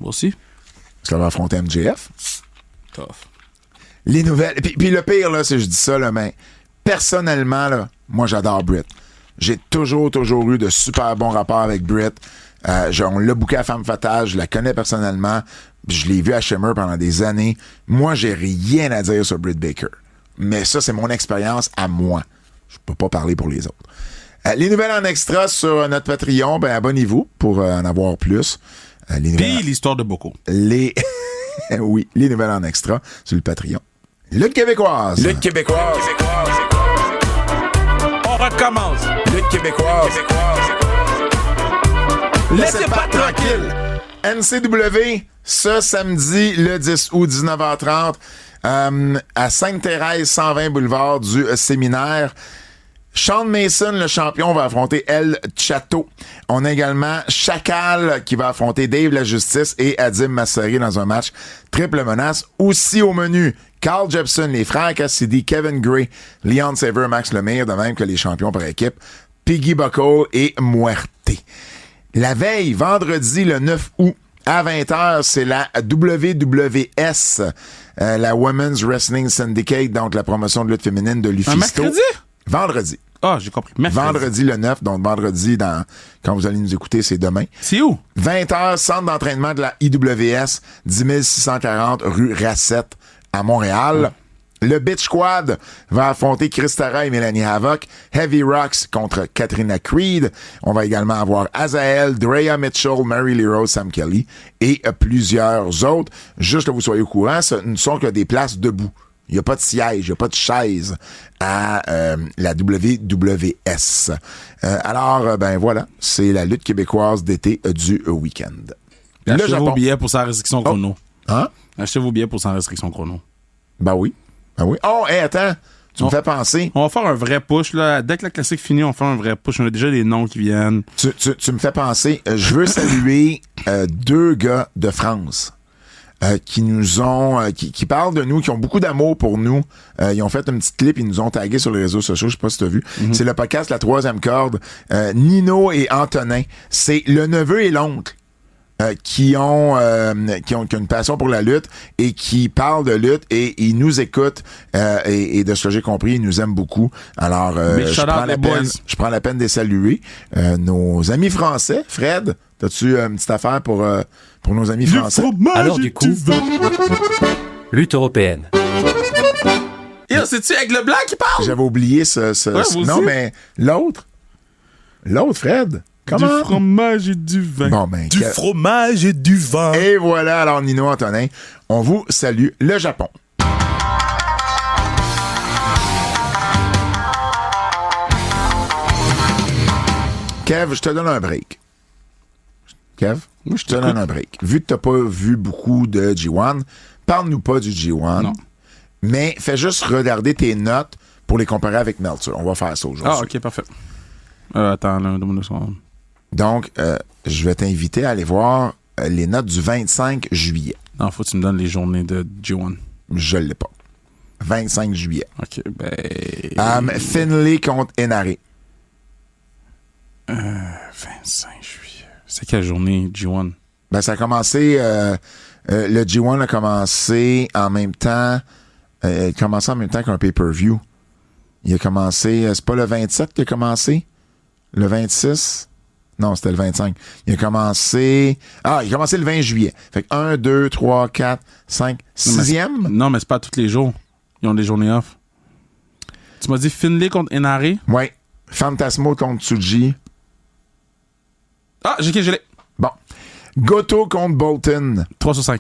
Aussi. Est-ce qu'elle va affronter MJF? Tough. Les nouvelles. Puis le pire, là, c'est que je dis ça, là, mais personnellement, là, moi, j'adore Britt. J'ai toujours eu de super bons rapports avec Britt. On l'a booké à Femme Fatale, je la connais personnellement, je l'ai vu à Shimmer pendant des années. Moi, j'ai rien à dire sur Britt Baker. Mais ça, c'est mon expérience à moi. Je peux pas parler pour les autres. Les nouvelles en extra sur notre Patreon, ben abonnez-vous pour en avoir plus. Puis l'histoire de Boko. Oui, les nouvelles en extra sur le Patreon. Lutte québécoise. On recommence. Lutte québécoise. Laissez pas tranquille. NCW, ce samedi, le 10 août, 19h30, à Sainte-Thérèse, 120 boulevard du Séminaire. Sean Mason, le champion, va affronter El Chato. On a également Chacal qui va affronter Dave la Justice et Adim Massari dans un match triple menace. Aussi au menu, Carl Jepson, les frères Cassidy, Kevin Gray, Leon Saver, Max Lemire, de même que les champions par équipe, Piggy Buckle et Muerte. La veille, vendredi le 9 août, à 20h, c'est la WWS, la Women's Wrestling Syndicate, donc la promotion de lutte féminine de Lufisto. Un mercredi? Vendredi. Ah, j'ai compris. Mercredi. Vendredi le 9, donc vendredi, quand vous allez nous écouter, c'est demain. C'est où? 20h, centre d'entraînement de la IWS, 10 640 rue Racette à Montréal. Le Bitch Squad va affronter Christara et Mélanie Havoc. Heavy Rocks contre Katrina Creed. On va également avoir Azael, Drea Mitchell, Mary Lee Rose, Sam Kelly et plusieurs autres. Juste que vous soyez au courant, ce ne sont que des places debout. Il n'y a pas de siège, il n'y a pas de chaise à la WWS. Alors, ben voilà, c'est la lutte québécoise d'été du week-end. Achetez vos billets pour sa restriction chrono. Hein? Achetez vos billets pour sa restriction chrono. Ben oui. Oh, hey, attends, tu me fais penser. On va faire un vrai push, là. Dès que la classique finit, on va faire un vrai push. On a déjà des noms qui viennent. Tu me fais penser. Je veux saluer 2 gars de France. Qui nous ont qui parlent de nous, qui ont beaucoup d'amour pour nous. Ils ont fait un petit clip, ils nous ont tagués sur les réseaux sociaux, je sais pas si tu as vu. C'est le podcast La Troisième Corde. Nino et Antonin, c'est le neveu et l'oncle qui ont une passion pour la lutte et qui parlent de lutte et ils nous écoutent et de ce que j'ai compris, ils nous aiment beaucoup. Alors je prends la peine de les saluer. Nos amis français, Fred, t'as-tu une petite affaire pour nos amis français? Alors du coup, lutte européenne. C'est-tu avec le blanc qui parle? J'avais oublié non, mais l'autre, Fred. Comment? Du fromage et du vin. Bon, ben, Du fromage et du vin. Et voilà, alors Nino, Antonin, on vous salue le Japon. Kev, je te donne un break. Kev, oui, je te donne un break. Vu que t'as pas vu beaucoup de G1, parle-nous pas du G1. Non. Mais fais juste regarder tes notes pour les comparer avec Meltzer. On va faire ça aujourd'hui. Ah, ok, parfait. Attends, là, donne-moi une seconde. Donc, je vais t'inviter à aller voir les notes du 25 juillet. Non, faut que tu me donnes les journées de G1. Je l'ai pas. 25 juillet. OK, ben... Finlay contre Enare. 25 juillet. C'est quelle journée, G1? Ben, ça a commencé... le G1 a commencé en même temps... qu'un pay-per-view. Il a commencé... c'est pas le 27 qu'il a commencé? Le 26? Non, c'était le 25. Il a commencé le 20 juillet. Fait que 1, 2, 3, 4, 5, 6e? Non, mais c'est pas tous les jours. Ils ont des journées off. Tu m'as dit Finlay contre Enare? Oui. Fantasmo contre Tsuji. Ah, je l'ai. Bon. Goto contre Bolton. 3 sur 5.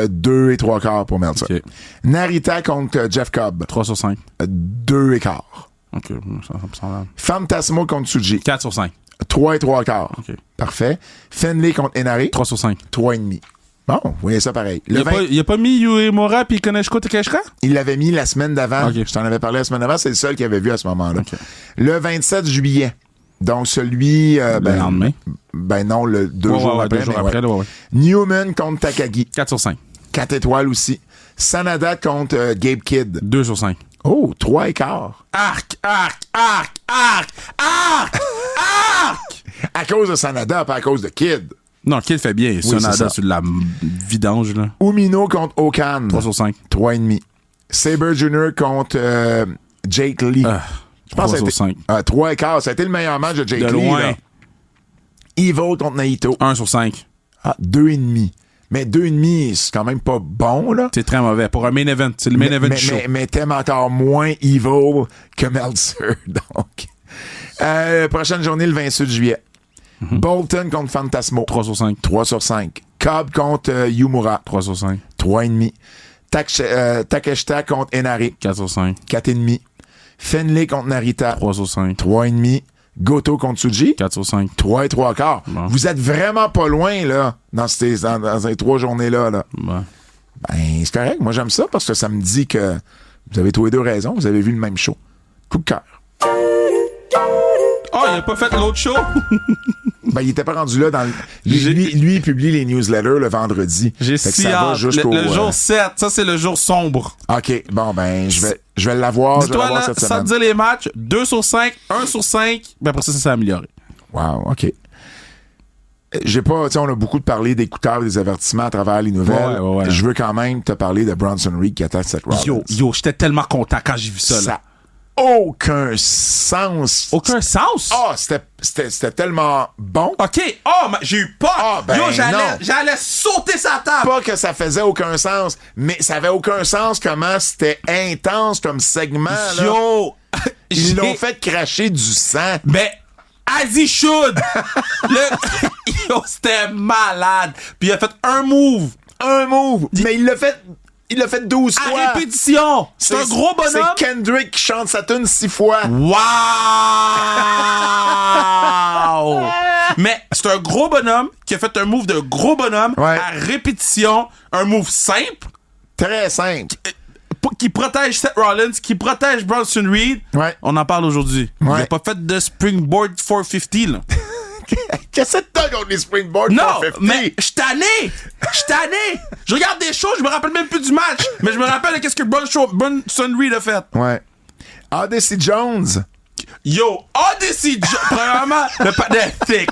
2 et 3 quarts pour Meltzer. Okay. Narita contre Jeff Cobb. 3 sur 5. 2 et quart. OK, ça me semble. Fantasmo contre Tsuji. 4 sur 5. 3 et 3 quarts. OK. Parfait. Finlay contre Enare. 3 sur 5. 3 et demi. Bon, vous voyez ça pareil. Il a pas mis Uemura puis Konechko Takeshka? Il l'avait mis la semaine d'avant. Okay. Je t'en avais parlé la semaine d'avant. C'est le seul qu'il avait vu à ce moment-là. Okay. Le 27 juillet. Donc, celui... le lendemain? Ben non, le 2 jours après. 2 jours après, là, ouais. Newman contre Takagi. 4 sur 5. 4 étoiles aussi. Sanada contre Gabe Kidd. 2 sur 5. Oh, 3 et quart. Arc! À cause de Sanada, pas à cause de Kidd. Non, Kidd fait bien. c'est Sanada ça. sur de la vidange, là. Umino contre Okan. 3 sur 5. 3,5. Sabre Jr. contre Jake Lee. Je pense 3 que sur 5. 3 et quart. Ça a été le meilleur match de Jake De Lee. loin. Là. Evil contre Naito. 1 sur 5. 2,5. Mais 2,5, c'est quand même pas bon, là. C'est très mauvais. Pour un main event. C'est le main event du show. Mais t'aimes encore moins Evil que Meltzer, donc. Prochaine journée, le 28 juillet. Bolton contre Fantasmo. 3 sur 5. 3 sur 5. Cobb contre Yumura. 3 sur 5. 3,5. Takeshita contre Enare. 4 sur 5. 4,5. Finlay contre Narita. 3 sur 5. 3,5. Goto contre Tsuji. 4 sur 5. 3 et 3 quarts. Bon. Vous êtes vraiment pas loin, là, dans ces 3 journées-là. Là. Bon. Ben, c'est correct. Moi, j'aime ça parce que ça me dit que vous avez tous les deux raison. Vous avez vu le même show. Coup de cœur. Oh, il a pas fait l'autre show? Ben, il était pas rendu là dans le... Lui, il publie les newsletters le vendredi. J'ai fait que si ça va hâte. jusqu'au... Le jour 7, ça, c'est le jour sombre. OK. Bon, ben, je vais l'avoir. Dis-toi, là, cette ça semaine. te dit les matchs, 2 sur 5, 1 sur 5, ben après ça s'est amélioré. Wow, OK. J'ai pas... Tu sais, on a beaucoup parlé d'écouteurs et des avertissements à travers les nouvelles. Ouais. Je veux quand même te parler de Bronson Reed qui attaque cette Rollins. Yo, j'étais tellement content quand j'ai vu ça, là. Ça aucun sens. Aucun sens? C'était tellement bon. OK. Mais j'ai eu peur. Ben Yo, non. j'allais sauter sa table. Pas que ça faisait aucun sens, mais ça avait aucun sens comment c'était intense comme segment. Là. Yo. Ils l'ont fait cracher du sang. Ben, as he should. Yo, c'était malade. Puis il a fait un move. Mais il l'a fait 12 fois. À répétition. C'est un gros bonhomme. C'est Kendrick qui chante sa tune 6 fois. Wow! Mais c'est un gros bonhomme qui a fait un move de gros bonhomme à répétition. Un move simple. Très simple. Qui protège Seth Rollins, qui protège Bronson Reed. Ouais. On en parle aujourd'hui. Il Ouais. n'a pas fait de Springboard 450, là. Qu'est-ce que t'as contre les Springboard Non, 450? mais je suis tanné. Je regarde des shows, je me rappelle même plus du match. Mais je me rappelle de qu'est-ce que Bronson Reed a fait. Ouais. Odyssey Jones. Yo, Odyssey Jones. Premièrement, le patin est thick.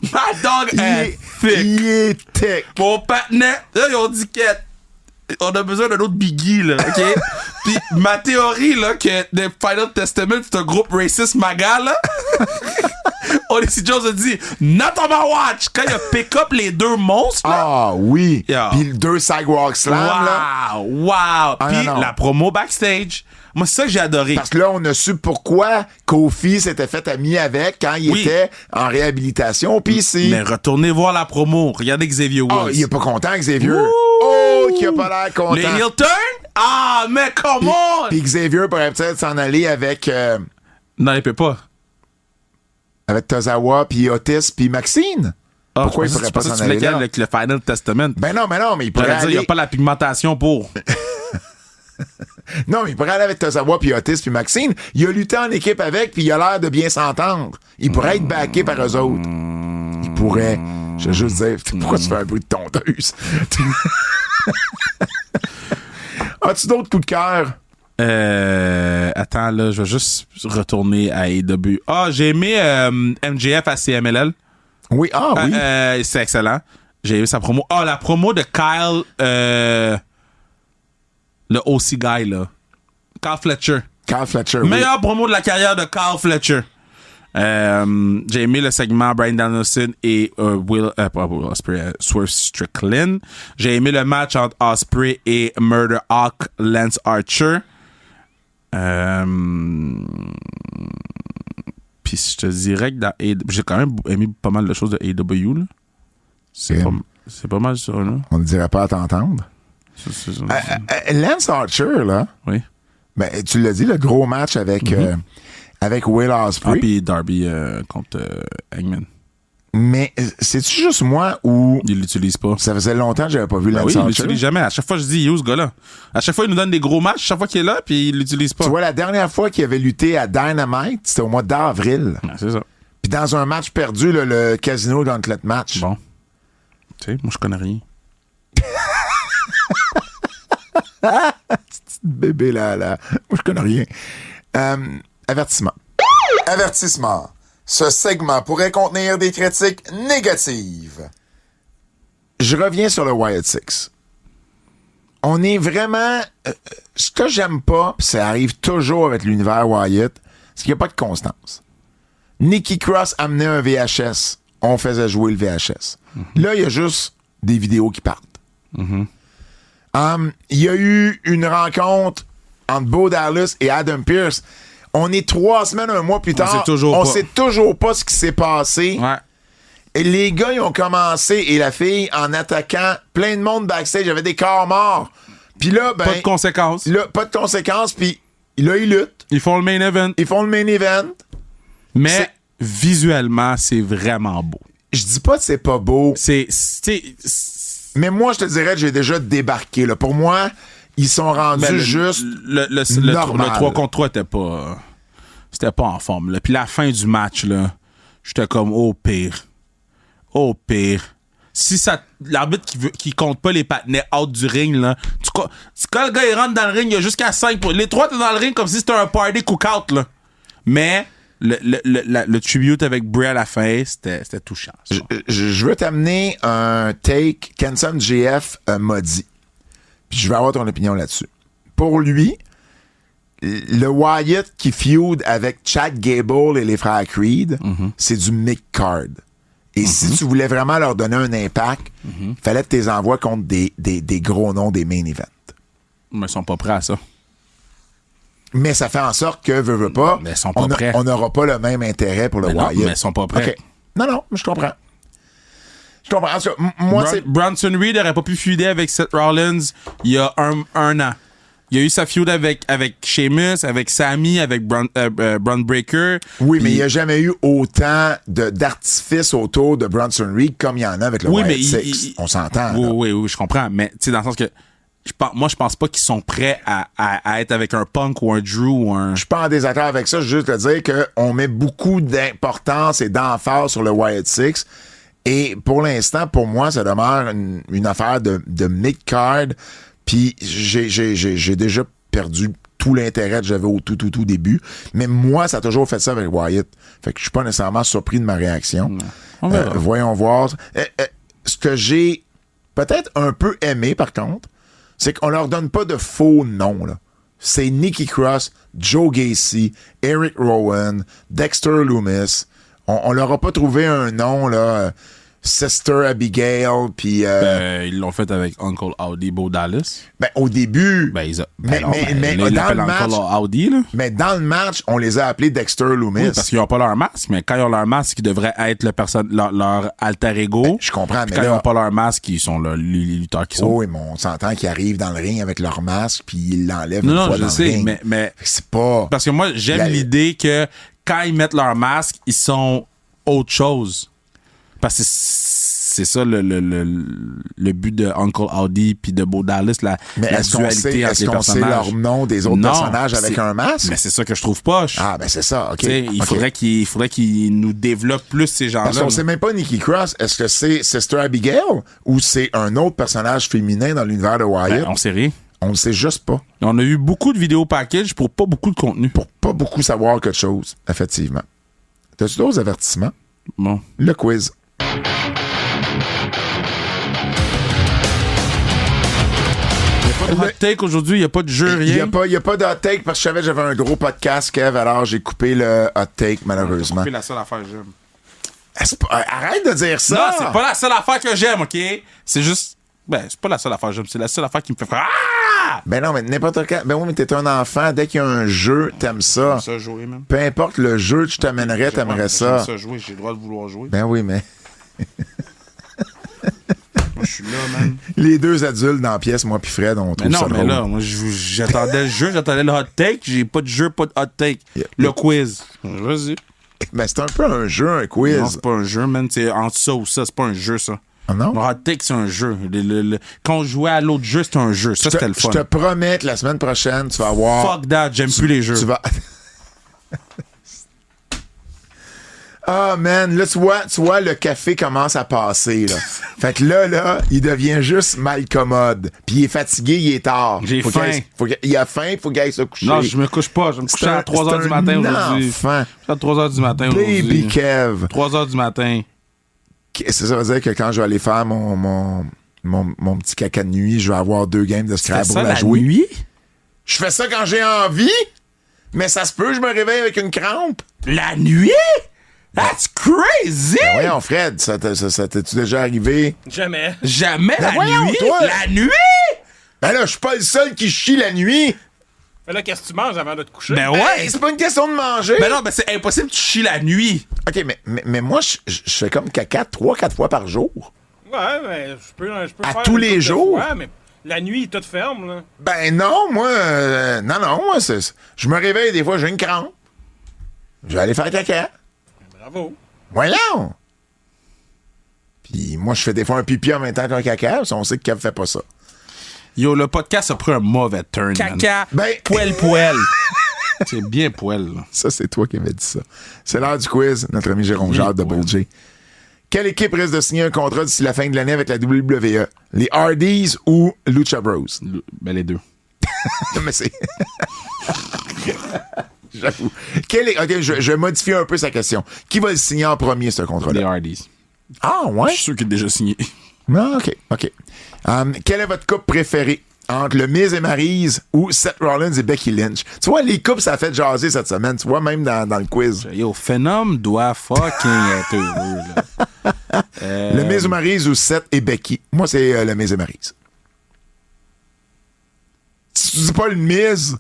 My dog est thick. Il est thick. Mon patinet, là, ils ont dit qu'on a besoin d'un autre Biggie, là, OK? Puis ma théorie, là, que The Final Testament, c'est un groupe raciste MAGA, là. Odyssey Jones a dit « Not on my watch » quand il a pick up les deux monstres, là. Ah oui. Yo. Puis le 2 Sidewalk Slam, là. Wow! Ah, Puis non. la promo backstage. Moi, c'est ça que j'ai adoré. Parce que là, on a su pourquoi Kofi s'était fait ami avec quand il était en réhabilitation au PC. Mais retournez voir la promo. Regardez Xavier Woods. Il est pas content, Xavier. Ouh! Oh, qui a pas l'air content. Le heel turn? Ah, mais come on! Puis Xavier pourrait peut-être s'en aller avec Non, il peut pas. Tozawa, puis Otis, puis Maxine. Pourquoi il pourrait pas s'en aller là? Avec le Final Testament. Ben non, mais il pourrait J'allais dire, il aller... n'y a pas la pigmentation pour. Non, mais il pourrait aller avec Tozawa, puis Otis, puis Maxine. Il a lutté en équipe avec, puis il a l'air de bien s'entendre. Il pourrait être backé par eux autres. il pourrait. Je vais juste dire, pourquoi tu fais un bruit de tondeuse? As-tu d'autres coups de cœur? Attends, là, je vais juste retourner à AEW. J'ai aimé MJF à CMLL. Oui, oui. C'est excellent. J'ai aimé sa promo. La promo de Kyle, le OC guy, là. Kyle Fletcher. Carl Fletcher, Meilleure promo de la carrière de Kyle Fletcher. J'ai aimé le segment Bryan Danielson et Swerve Strickland. J'ai aimé le match entre Ospreay et Murder Hawk Lance Archer. Puis je te dirais que j'ai quand même aimé pas mal de choses de AEW. Là. C'est pas mal ça. Là. On ne dirait pas à t'entendre. Lance Archer, là. Oui. Ben, tu l'as dit, le gros match avec Will Ospreay. Puis Darby contre Hangman. Mais c'est-tu juste moi ou... Il l'utilise pas. Ça faisait longtemps que j'avais pas vu Lance Oui, il Archer. l'utilise jamais. À chaque fois, je dis, il est où ce gars-là? À chaque fois, il nous donne des gros matchs. Chaque fois qu'il est là, puis il l'utilise pas. Tu vois, la dernière fois qu'il avait lutté à Dynamite, c'était au mois d'avril. C'est ça. Puis dans un match perdu, là, le Casino Gauntlet match. Bon. Tu sais, moi, je connais rien. Petit bébé là. Moi, je connais rien. Avertissement. Avertissement. Ce segment pourrait contenir des critiques négatives. Je reviens sur le Wyatt Six. On est vraiment... ce que j'aime pas, pis ça arrive toujours avec l'univers Wyatt, c'est qu'il n'y a pas de constance. Nikki Cross amenait un VHS. On faisait jouer le VHS. Là, il y a juste des vidéos qui partent. Il y a eu une rencontre entre Bo Dallas et Adam Pearce. On est 3 semaines, un mois plus tard. On sait toujours pas ce qui s'est passé. Ouais. Et les gars, ils ont commencé, et la fille, en attaquant plein de monde backstage, il y avait des corps morts. Puis là, ben... Pas de conséquences. Là, pas de conséquences, puis là, ils luttent. Ils font le main event. Ils font le main event. Mais visuellement, c'est vraiment beau. Je dis pas que c'est pas beau. Mais moi, je te dirais que j'ai déjà débarqué. Là. Pour moi, ils sont rendus juste normal. Le 3 contre 3 était pas... C'était pas en forme. Là. Puis la fin du match, là, j'étais comme au pire. Au pire. Si ça, l'arbitre qui compte pas les patinets out du ring, là, quand le gars il rentre dans le ring, il y a jusqu'à 5 points. Les 3 étaient dans le ring comme si c'était un party cook-out. Là. Mais le tribute avec Bray à la fin, c'était touchant. Je veux t'amener un take qu'Anson GF m'a dit. Puis je veux avoir ton opinion là-dessus. Pour lui, le Wyatt qui feud avec Chad Gable et les frères Creed, c'est du mid-card. Et si tu voulais vraiment leur donner un impact, il fallait que tu les envoies contre des gros noms des main events. Mais ils sont pas prêts à ça. Mais ça fait en sorte que, veux pas, mais ils sont pas prêts. On n'aura pas le même intérêt pour le Wyatt. Non, mais ils sont pas prêts. Okay. Non, je comprends. Je comprends. En tout cas, moi, c'est... Bronson Reed n'aurait pas pu feuder avec Seth Rollins il y a un an. Il y a eu sa feud avec Sheamus, avec Sami, avec Braun Breaker. Oui, mais il n'y a jamais eu autant d'artifices autour de Bronson Reed comme il y en a avec le Wyatt Six. On s'entend. Oui, je comprends. Mais tu sais, dans le sens que je pense pas qu'ils sont prêts à être avec un Punk ou un Drew ou un... Je suis pas en désaccord avec ça. Je veux juste te dire qu'on met beaucoup d'importance et d'emphase sur le Wyatt Six. Et pour l'instant, pour moi, ça demeure une affaire de mid-card. Puis j'ai déjà perdu tout l'intérêt que j'avais au tout début. Mais moi, ça a toujours fait ça avec Wyatt. Fait que je suis pas nécessairement surpris de ma réaction. Voyons voir. Ce que j'ai peut-être un peu aimé, par contre, c'est qu'on leur donne pas de faux noms, là. C'est Nikki Cross, Joe Gacy, Eric Rowan, Dexter Lumis. On leur a pas trouvé un nom, là... Sister Abigail, puis... ils l'ont fait avec Uncle Howdy, Bo Dallas. Ben, au début... Mais dans le match... Uncle Howdy, là. Mais dans le match, on les a appelés Dexter Lumis. Oui, parce qu'ils n'ont pas leur masque, mais quand ils ont leur masque, ils devraient être leur alter ego. Ben, je comprends, mais quand ils n'ont pas leur masque, ils sont les lutteurs qui sont. Oui, mais on s'entend qu'ils arrivent dans le ring avec leur masque, puis ils l'enlèvent une fois dans le ring. Non, mais c'est pas... Parce que moi, j'aime l'idée que quand ils mettent leur masque, ils sont autre chose. Parce que c'est ça le but de Uncle Howdy puis de Bo Dallas, la est-ce qu'on dualité sait, entre est-ce les qu'on personnages. sait leur nom des autres personnages avec un masque? Mais c'est ça que je trouve poche. Ah, ben c'est ça, OK. T'sais, il OK. faudrait qu'il nous développe plus ces gens-là. Parce qu'on sait même pas Nikki Cross. Est-ce que c'est Sister Abigail ou c'est un autre personnage féminin dans l'univers de Wyatt? On sait rien. On ne sait juste pas. On a eu beaucoup de vidéos package pour pas beaucoup de contenu. Pour pas beaucoup savoir quelque chose, effectivement. T'as-tu d'autres avertissements? Bon. Le quiz. Hot take aujourd'hui, il n'y a pas de jeu, Il rien. n'y a pas de hot take parce que je savais que j'avais un gros podcast, Kev, alors j'ai coupé le hot take, malheureusement. C'est la seule affaire que j'aime. Arrête de dire ça! Non, c'est pas la seule affaire que j'aime, OK? C'est juste... Ben, c'est pas la seule affaire que j'aime. C'est la seule affaire qui me fait faire... Ah! Ben non, mais n'importe quand. Ben oui, mais t'es un enfant. Dès qu'il y a un jeu, t'aimes ça. J'aime ça jouer, même. Peu importe le jeu que je t'amènerais, t'aimerais ça. J'aime ça jouer. J'ai le droit de vouloir jouer. Ben oui, mais Moi, je suis là, man. les deux adultes dans la pièce, moi puis Fred, on trouve Mais ça non, mais drôle. là, moi, j'attendais le jeu, j'attendais le hot take. J'ai pas de jeu, pas de hot take. Yeah. Le quiz. Vas-y. Ben c'est un peu un jeu, un quiz. Non, c'est pas un jeu, man. C'est entre ça ou ça, c'est pas un jeu, ça. Ah non? Le hot take, c'est un jeu. Quand on jouait à l'autre jeu, c'était un jeu. Ça, c'était le fun. Je te promets que la semaine prochaine, tu vas avoir... Fuck that, j'aime plus les jeux. Tu vas... Ah, man, là, tu vois, le café commence à passer, là. Fait que là, il devient juste mal commode. Puis il est fatigué, il est tard. J'ai faim. Il a faim, faut qu'il aille se coucher. Non, je me couche pas. Je vais me coucher à 3h du matin aujourd'hui. Enfant. À 3h du matin aujourd'hui. Baby Kev. 3h du matin. Ça veut dire que quand je vais aller faire mon petit caca de nuit, je vais avoir 2 games de Fais ça Scrabble à la jouer. nuit? Je fais ça quand j'ai envie, mais ça se peut, je me réveille avec une crampe. La nuit? That's crazy! Ben voyons, Fred, ça t'es-tu déjà arrivé? Jamais. Jamais Ben la voyons, nuit? toi. La nuit? Ben là, je suis pas le seul qui chie la nuit. Mais là, qu'est-ce que tu manges avant de te coucher? Ben Ouais, ouais! c'est pas une question de manger. Ben non, ben c'est impossible que tu chies la nuit. OK, mais moi, je fais comme caca 3-4 fois par jour. Ouais, mais je peux À faire tous une les couple de jours? fois, mais la nuit, toute ferme, là. Ben non, moi, moi, je me réveille des fois, j'ai une crampe. Je vais aller faire caca. Bravo. Voyons! Puis moi, je fais des fois un pipi en même temps qu'un caca, parce qu'on sait que Kev fait pas ça. Yo, le podcast a pris un mauvais turn, Caca. Ben, Poil. C'est bien poil, là. ça, c'est toi qui avais dit ça. C'est l'heure du quiz, notre ami Jérôme Jade de Bull J. Quelle équipe risque de signer un contrat d'ici la fin de l'année avec la WWE? Les Hardys ou Lucha Bros? Ben les deux. Mais c'est... J'avoue. OK, je modifie un peu sa question. Qui va le signer en premier, ce Les contrat-là? Hardys. Ah, ouais? Je suis sûr qu'il est déjà signé. Ah, OK. Quel est votre couple préféré entre le Miz et Maryse ou Seth Rollins et Becky Lynch? Tu vois, les couples, ça fait jaser cette semaine. Tu vois, même dans le quiz. Yo, Phenom doit fucking être heureux, là. Le Miz ou Maryse ou Seth et Becky? Moi, c'est le Miz et Maryse. Si tu dis pas le Miz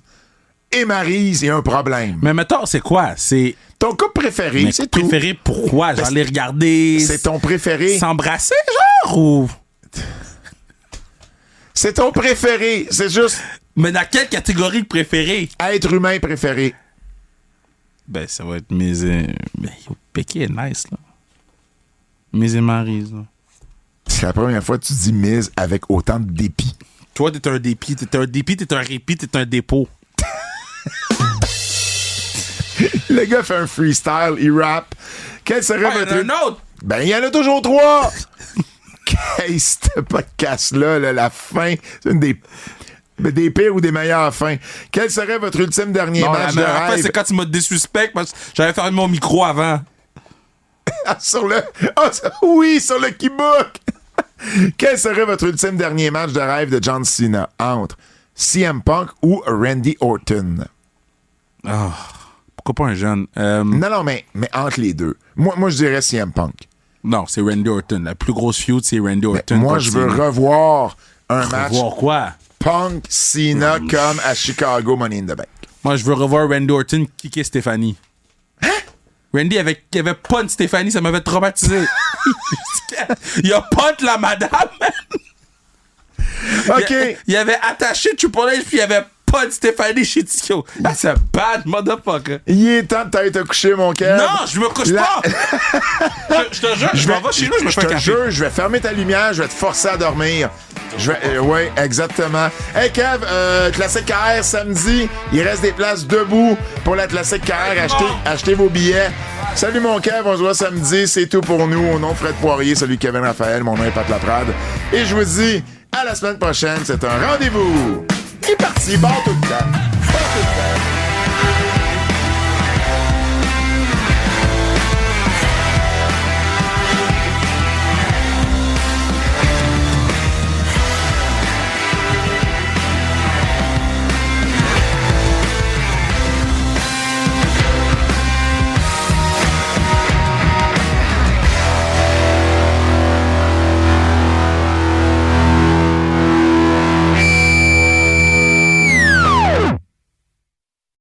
et Maryse, il y a un problème. Mais mettons, c'est quoi? C'est... Ton couple préféré, Mais c'est tout. préféré pourquoi? Genre les regarder... C'est ton préféré. S'embrasser, genre, ou... C'est ton préféré. C'est juste Mais dans quelle catégorie de préféré? être humain préféré. Ben, ça va être mes... Ben, yo, Becky est nice, là. Mes et Maryse, là. C'est la première fois que tu dis Miz avec autant de dépit. Toi, t'es un dépit, t'es un répit, t'es un dépôt. Le gars fait un freestyle, il rappe. Quel serait Ah, il y en votre... a un autre! Ben, il y en a toujours 3! Qu'est-ce que ce podcast-là, là, la fin, c'est une des pires ou des meilleures fins. Quel serait votre ultime dernier Non, match la de meilleure fois, rêve? c'est quand tu m'as désuspect parce que j'avais fermé mon micro avant. Sur le... oui, sur le keybook! Quel serait votre ultime dernier match de rêve de John Cena entre CM Punk ou Randy Orton? Oh, pourquoi pas un jeune? Non, mais entre les deux. Moi, je dirais CM Punk. Non, c'est Randy Orton. La plus grosse feud, c'est Randy Orton. Moi, contre je veux Cena. revoir un match Revoir quoi? Punk Cena comme à Chicago Money in the Bank. Moi, je veux revoir Randy Orton kicker Stéphanie. Hein? Randy avait punt Stéphanie, ça m'avait traumatisé. Il a punt la madame, man. OK. Il avait attaché Triple H, puis il avait Pas de Stéphanie Chitiko. That's a bad motherfucker. Il est temps de t'aller te coucher, mon Kev. Non, je me couche pas. Je te jure, je m'en vais chez nous, je me fais un te café. jure, je vais fermer ta lumière, je vais te forcer à dormir. Oui, exactement. Hey Kev, Classique KR samedi, il reste des places debout pour la Classique KR. Achetez vos billets. Salut mon Kev, on se voit samedi. C'est tout pour nous. Au nom de Fred Poirier, salut Kevin Raphaël, mon nom est Pat Laprade. Et je vous dis à la semaine prochaine. C'est un rendez-vous. Il est parti, barre tout le temps.